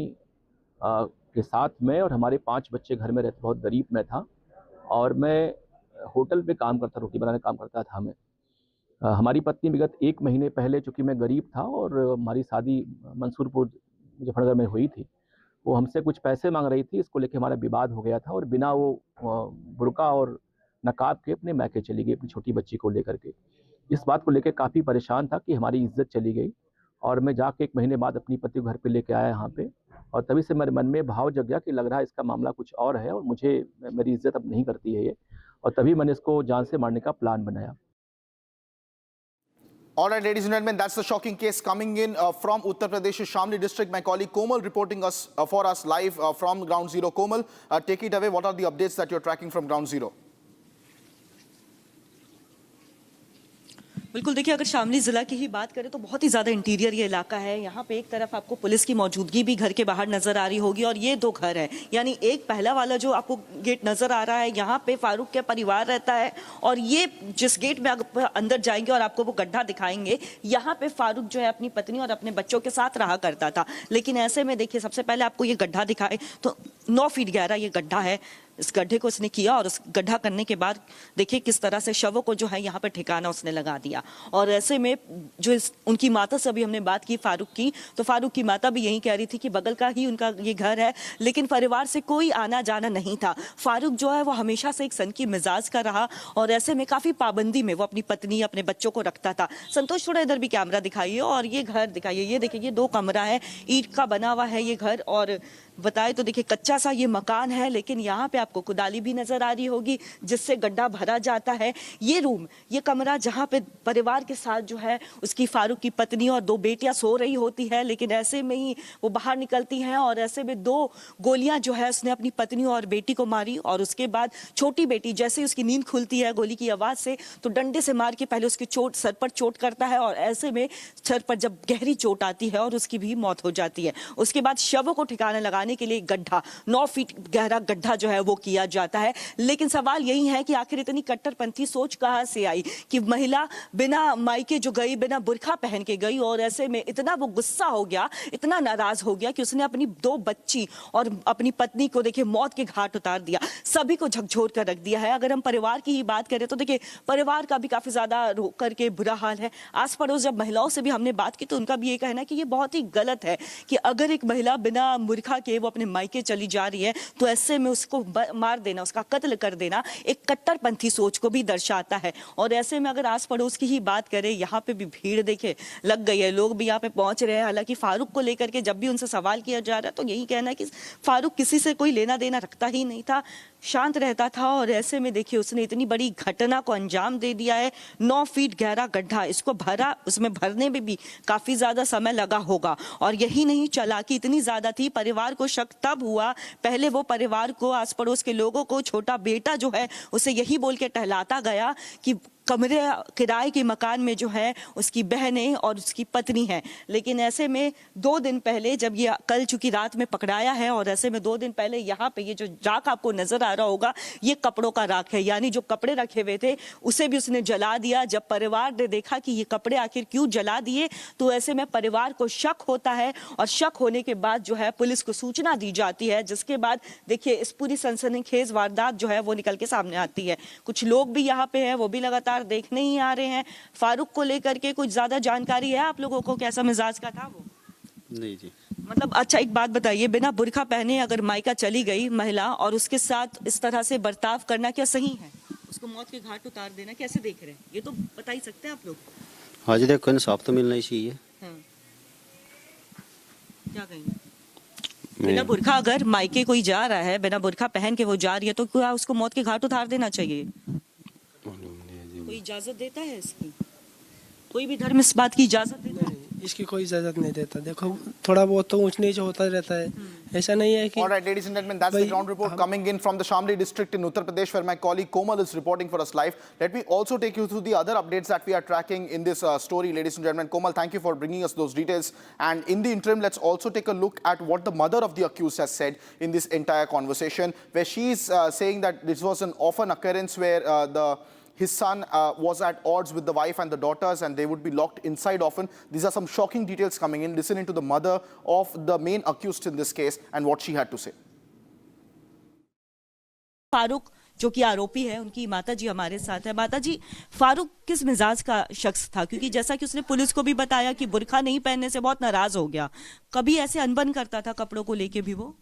के साथ मैं और हमारे 5 बच्चे घर में रहते, बहुत गरीब मैं था और मैं होटल पे काम करता, रोटी बनाने काम करता था मैं। हमारी पत्नी विगत 1 महीने पहले, चूँकि मैं गरीब था और हमारी शादी मंसूरपुर मुजफ्फरनगर में हुई थी, वो हमसे कुछ पैसे मांग रही थी। इसको लेके हमारा विवाद हो गया था और बिना वो बुर्का और नकाब के अपने मैके चली गई अपनी छोटी बच्ची को लेकर के। इस बात को लेकर काफ़ी परेशान था कि हमारी इज्जत चली गई और मैं जाके 1 महीने बाद अपनी पति को घर पे लेके आया यहाँ पे और तभी से मेरे मन में भाव जग गया कि लग रहा है इसका मामला कुछ और है और मुझे मेरी इज्जत अब नहीं करती है ये, और तभी मैंने इसको जान से मारने का प्लान बनाया। All right, ladies and gentlemen, that's the shocking case coming in from Uttar Pradesh, Shamli district. My colleague Komal reporting for us live from Ground Zero. Komal, take it away. What are the updates that you're tracking from Ground Zero? बिल्कुल देखिए, अगर शामली ज़िला की ही बात करें तो बहुत ही ज़्यादा इंटीरियर ये इलाका है। यहाँ पे एक तरफ आपको पुलिस की मौजूदगी भी घर के बाहर नज़र आ रही होगी और ये 2 घर हैं, यानी एक पहला वाला जो आपको गेट नज़र आ रहा है यहाँ पे फारूक का परिवार रहता है और ये जिस गेट में अंदर जाएंगे और आपको वो गड्ढा दिखाएंगे, यहाँ पे फारूक जो है अपनी पत्नी और अपने बच्चों के साथ रहा करता था। लेकिन ऐसे में देखिए सबसे पहले आपको ये गड्ढा दिखाए तो 9 फीट गहरा ये गड्ढा है। इस गड्ढे को उसने किया और उस गड्ढा करने के बाद देखिए किस तरह से शवों को जो है यहाँ पे ठिकाना उसने लगा दिया। और ऐसे में जो उनकी माता से अभी हमने बात की फारूक की, तो फारूक की माता भी यही कह रही थी कि बगल का ही उनका ये घर है, लेकिन परिवार से कोई आना जाना नहीं था। फारूक जो है वो हमेशा से एक सनकी मिजाज का रहा और ऐसे में काफ़ी पाबंदी में वो अपनी पत्नी अपने बच्चों को रखता था। संतोष थोड़ा इधर भी कैमरा दिखाइए और ये घर दिखाइए। ये देखिए, ये 2 कमरा है, ईंट का बना हुआ है ये घर और बताए तो देखिए कच्चा सा ये मकान है, लेकिन यहाँ पे आपको कुदाली भी नजर आ रही होगी जिससे गड्ढा भरा जाता है। ये रूम, ये कमरा जहाँ पे परिवार के साथ जो है उसकी फारूक की पत्नी और 2 बेटियां सो रही होती है, लेकिन ऐसे में ही वो बाहर निकलती हैं और ऐसे में 2 गोलियां जो है उसने अपनी पत्नी और बेटी को मारी और उसके बाद छोटी बेटी जैसे ही उसकी नींद खुलती है गोली की आवाज से तो डंडे से मार के पहले उसकी सर पर चोट करता है और ऐसे में सर पर जब गहरी चोट आती है और उसकी भी मौत हो जाती है। उसके बाद शवों को ठिकाना लगाने के लिए गड्ढा 9 फीट गहरा गड्ढा जो है वो किया जाता है। लेकिन सवाल यही है कि आखिर इतनी कट्टरपंथी सोच कहां से आई कि महिला बिना मायके जो गई, बिना बुर्का पहन के गई और ऐसे में इतना वो गुस्सा हो गया, इतना नाराज हो गया कि उसने अपनी 2 बच्ची और अपनी पत्नी को देखिए मौत के घाट उतार दिया, सभी को झकझोर कर रख दिया है। अगर हम परिवार की ही बात करें तो देखिए परिवार का भी काफी ज्यादा रो करके बुरा हाल है। आस पड़ोस जब महिलाओं से भी हमने बात की तो उनका भी ये कहना है कि ये बहुत ही गलत है कि अगर एक महिला बिना बुर्का के वो अपने मायके चली जा रही है तो ऐसे में उसको मार देना, उसका कत्ल कर देना एक कट्टरपंथी सोच को भी दर्शाता है। और ऐसे में अगर आस पड़ोस की ही बात करें, यहाँ पे भी भीड़ देखे लग गई है, लोग भी यहाँ पे पहुंच रहे हैं। हालांकि फारूक को लेकर के जब भी उनसे सवाल किया जा रहा है तो यही कहना है कि फारूक किसी से कोई लेना देना रखता ही नहीं था, शांत रहता था और ऐसे में देखिए उसने इतनी बड़ी घटना को अंजाम दे दिया है। 9 फीट गहरा गड्ढा, इसको भरा, उसमें भरने में भी काफी ज्यादा समय लगा होगा और यही नहीं, चालाकी इतनी ज्यादा थी, परिवार को शक तब हुआ, पहले वो परिवार को, आस पड़ोस के लोगों को, छोटा बेटा जो है उसे यही बोल के टहलाता गया कि कमरे किराए के मकान में जो है उसकी बहनें और उसकी पत्नी है। लेकिन ऐसे में 2 दिन पहले जब ये कल चूंकि रात में पकड़ाया है और ऐसे में 2 दिन पहले यहाँ पे ये जो राख आपको नजर आ रहा होगा ये कपड़ों का राख है, यानी जो कपड़े रखे हुए थे उसे भी उसने जला दिया। जब परिवार ने देखा कि ये कपड़े आखिर क्यों जला दिए तो ऐसे में परिवार को शक होता है और शक होने के बाद जो है पुलिस को सूचना दी जाती है, जिसके बाद देखिए इस पूरी सनसनीखेज वारदात जो है वो निकल के सामने आती है। कुछ लोग भी यहाँ पे है, वो भी लगातार लगातार देखने ही आ रहे हैं। फारूक को लेकर के कुछ ज्यादा जानकारी है आप लोगों को, कैसा मिजाज का था वो? नहीं जी। मतलब अच्छा एक बात बताइए, बिना बुर्का पहने अगर मायका चली गई महिला और उसके साथ इस तरह से बर्ताव करना क्या सही है? उसको मौत के घाट उतार देना कैसे देख रहे हैं, ये तो बता ही सकते हैं आप लोग। हाँ जी, देखो इंसाफ तो मिलना ही चाहिए। क्या कहेंगे? बिना बुर्का अगर मायके कोई जा रहा है, बिना बुर्का पहन के वो जा रही है, तो क्या उसको मौत के घाट उतार देना चाहिए? कोई इजाजत देता है इसकी? कोई भी धर्म इस बात की इजाजत देता है? इसकी कोई इजाजत नहीं देता। देखो थोड़ा बहुत तो ऊंच नीच होता रहता है, ऐसा नहीं है कि। All right, ladies and gentlemen, that's the ground report coming in from the Shamli district in Uttar Pradesh, where my colleague Komal is reporting for us live. Let me also take you through the other updates that we are tracking in this story, ladies and gentlemen. Komal, thank you for bringing us those details. And in the interim, let's also take a look at what the mother of the accused has said in this entire conversation, where she's saying that this was an often occurrence where his son was at odds with the wife and the daughters, and they would be locked inside often. These are some shocking details coming in. Listen into the mother of the main accused in this case and what she had to say. Farooq जो कि आरोपी है, उनकी माता जी हमारे साथ है। माता जी, फारूक किस मिजाज का शख्स था? क्योंकि जैसा कि उसने पुलिस को भी बताया कि बुर्का नहीं पहनने से बहुत नाराज हो गया, कभी ऐसे अनबन करता था कपड़ों को लेके भी वो?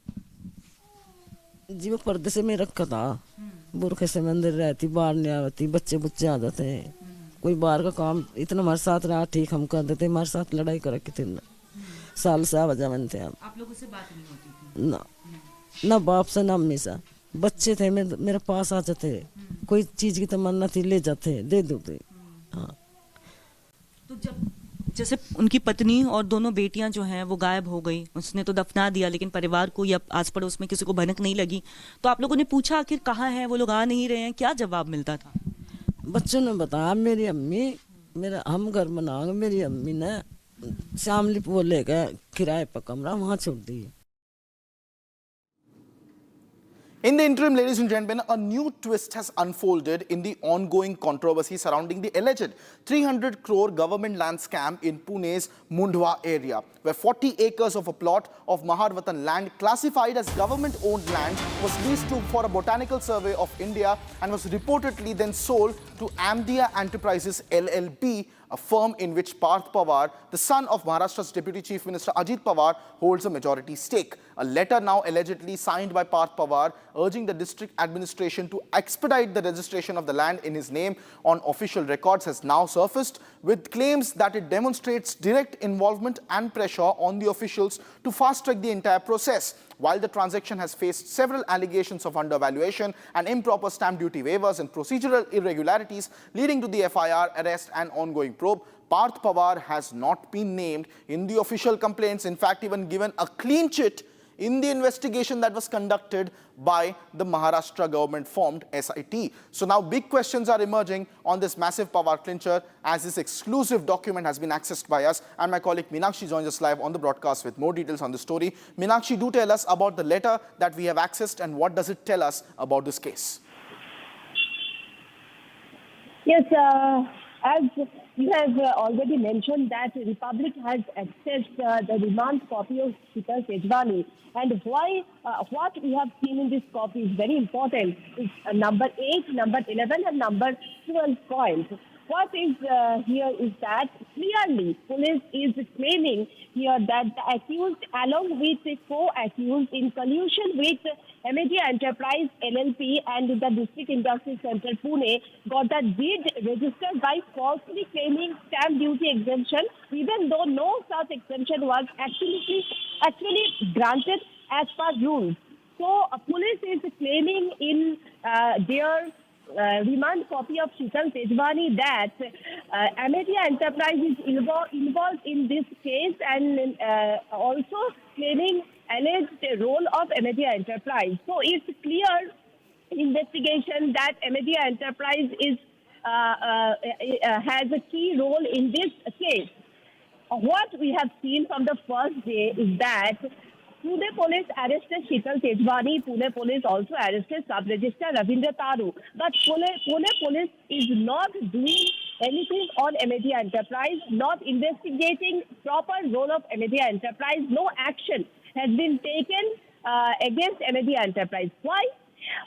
जी वो पर्दे से में रखा था, बुरखे से मंदिर रहती, बाहर नहीं आती, बच्चे बुच्चे आ जाते हैं, कोई बाहर का काम इतना हमारे साथ रहा, ठीक हम कर देते, हमारे साथ लड़ाई कर रखी थी, साल से आवाजा बनते हैं। आप लोगों से बात नहीं होती थी? ना बाप से ना अम्मी से। बच्चे थे मेरे पास आ जाते, कोई चीज की तमन्ना थी ले जाते, दे देते। हाँ। तो जब जैसे उनकी पत्नी और दोनों बेटियां जो हैं वो गायब हो गई, उसने तो दफना दिया, लेकिन परिवार को या आस पड़ोस में किसी को भनक नहीं लगी, तो आप लोगों ने पूछा आखिर कहाँ है वो लोग, आ नहीं रहे हैं, क्या जवाब मिलता था? बच्चों ने बताया मेरी अम्मी, मेरा हम घर बनाओगे, मेरी अम्मी ने शामली वो ले गए किराए पर कमरा, वहाँ छोड़ दी। In the interim, ladies and gentlemen, a new twist has unfolded in the ongoing controversy surrounding the alleged 300 crore government land scam in Pune's Mundhwa area, where 40 acres of a plot of Maharvatan land classified as government-owned land was leased for a botanical survey of India and was reportedly then sold to Amdia Enterprises LLP, a firm in which Parth Pawar, the son of Maharashtra's Deputy Chief Minister Ajit Pawar, holds a majority stake. A letter now allegedly signed by Parth Pawar urging the district administration to expedite the registration of the land in his name on official records has now surfaced, with claims that it demonstrates direct involvement and pressure on the officials to fast-track the entire process. While the transaction has faced several allegations of undervaluation and improper stamp duty waivers and procedural irregularities leading to the FIR, arrest and ongoing probe, Parth Pawar has not been named in the official complaints, in fact even given a clean chit in the investigation that was conducted by the Maharashtra government-formed SIT. So now big questions are emerging on this massive power clincher as this exclusive document has been accessed by us, and my colleague Meenakshi joins us live on the broadcast with more details on the story. Meenakshi, do tell us about the letter that we have accessed and what does it tell us about this case? Yes, as you have already mentioned that Republic has accessed the remand copy of Shilpa Shetty, and why what we have seen in this copy is very important. It's number 8, number 11 and number 12 points. What is here is that clearly police is claiming here that the accused along with the co-accused in collusion with Media Enterprise LLP and the District Industry Center Pune got the deed registered by falsely claiming stamp duty exemption, even though no such exemption was actually granted as per rules. So police is claiming in their remand copy of Shilpa Shetty that Media Enterprise is involved in this case, and also claiming alleged role of Media Enterprise. So it's clear investigation that Media Enterprise is has a key role in this case. What we have seen from the first day is that Pune police arrested Shilpa Shetty. Pune police also arrested sub-registrar Ravindra Taru. But Pune police is not doing anything on Media Enterprise, not investigating proper role of Media Enterprise. No action has been taken against Media Enterprise. Why?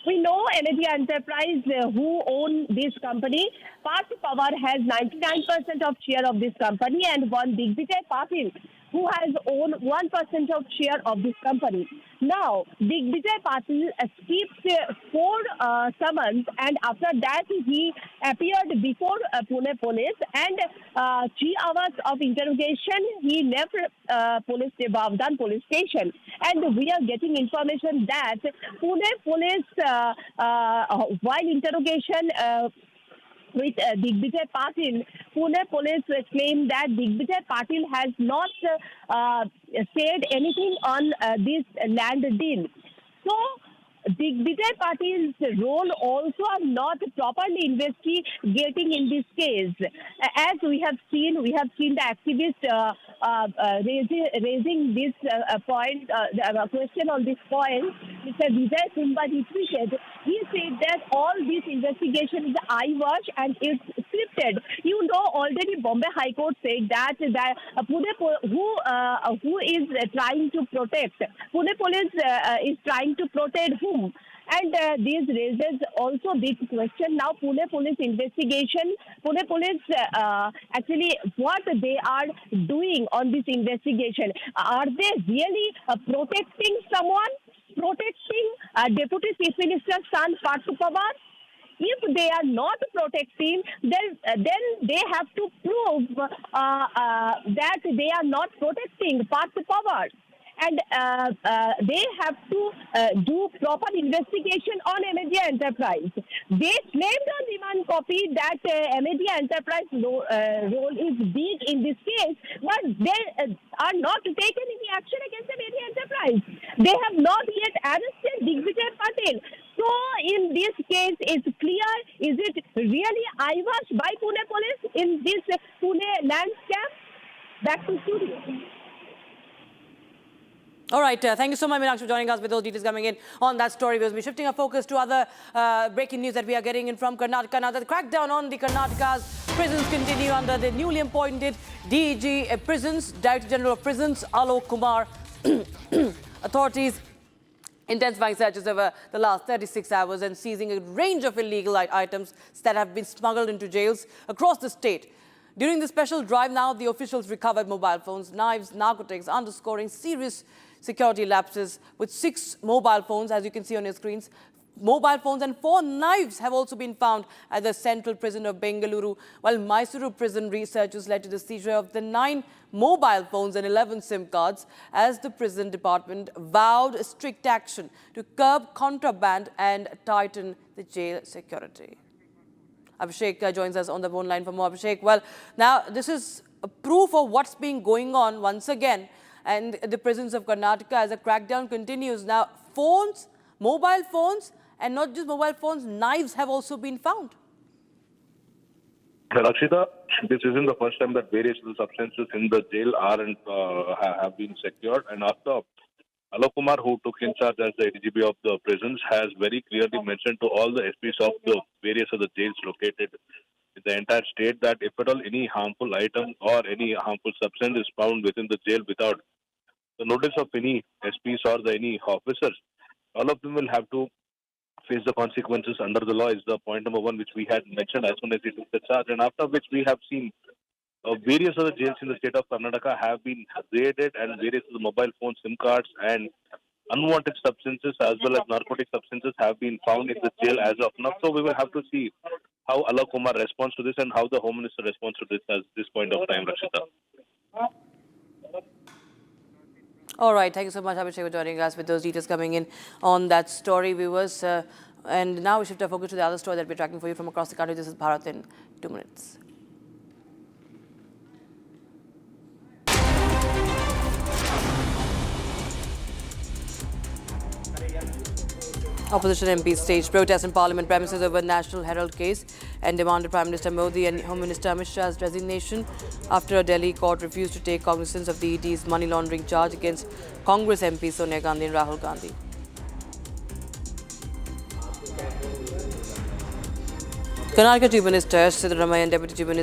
We know Energy Enterprise, who own this company. Parth Pawar has 99% of share of this company, and one Digvijay Patil, who has owned 1% of share of this company. Now, Digvijay Patil skipped 4 summons, and after that he appeared before Pune police, and 3 hours of interrogation he left Bavdan police station. And we are getting information that Pune police, while interrogation with Digvijay Patil, Pune police claim that Digvijay Patil has not said anything on this land deal. So, Digvijay Patil's role also are not properly investigating in this case. As we have seen the activists raising this point, question on this point. Mr. Vijay Simba retweeted. He said that all this investigation is eyewash and it's scripted. You know, already Bombay High Court said that Pune, who is trying to protect, Pune police is trying to protect whom? And this raises also big question. Now, Pune police investigation, Pune police actually what they are doing on this investigation. Are they really protecting someone? Protecting Deputy Chief Minister's son, Parth Pawar? If they are not protecting, then they have to prove that they are not protecting Parth Pawar. And they have to do proper investigation on Energy Enterprise. They claimed on demand copy that Energy Enterprise role is big in this case, but they are not taking any action against Energy Enterprise. They have not yet arrested Digvijay Patil. So, in this case, it's clear, is it really eyewash by Pune police in this Pune land scam? Back to studio. All right, thank you so much, Meenakshi, for joining us with those details coming in on that story. We'll be shifting our focus to other breaking news that we are getting in from Karnataka. Now, the crackdown on the Karnataka's prisons continue under the newly appointed DG Prisons, Director General of Prisons, Alok Kumar. Authorities intensifying searches over the last 36 hours and seizing a range of illegal items that have been smuggled into jails across the state. During the special drive now, the officials recovered mobile phones, knives, narcotics, underscoring serious security lapses with 6 mobile phones, as you can see on your screens. Mobile phones and 4 knives have also been found at the central prison of Bengaluru, while Mysuru prison researchers led to the seizure of the 9 mobile phones and 11 SIM cards as the prison department vowed strict action to curb contraband and tighten the jail security. Abhishek joins us on the phone line for more. Abhishek, well, now this is a proof of what's been going on once again and the prisons of Karnataka as the crackdown continues. Now, phones, mobile phones, and not just mobile phones, knives have also been found. Rakshita, this isn't the first time that various substances in the jail have been secured. And after Alok Kumar, who took in charge as the ADGP of the prisons, has very clearly mentioned to all the SPs of the various other jails located in the entire state that if at all any harmful item or any harmful substance is found within the jail without the notice of any SPs or any officers, all of them will have to face the consequences under the law is the point number 1 which we had mentioned as soon as he took the charge. And after which we have seen various other jails in the state of Karnataka have been raided and various other mobile phone SIM cards and unwanted substances as well as narcotic substances have been found in the jail as of now. So we will have to see how Alok Kumar responds to this and how the Home Minister responds to this at this point of time, Rakshita. All right, thank you so much, Abhishek, for joining us with those details coming in on that story, viewers. And now we shift our focus to the other story that we're tracking for you from across the country. This is Bharat in 2 minutes. Opposition MPs staged protests in Parliament premises over National Herald case and demanded Prime Minister Modi and Home Minister Amit Shah's resignation after a Delhi court refused to take cognizance of the ED's money laundering charge against Congress MPs Sonia Gandhi and Rahul Gandhi. Karnataka Chief Minister Siddaramaiah and Deputy Chief Minister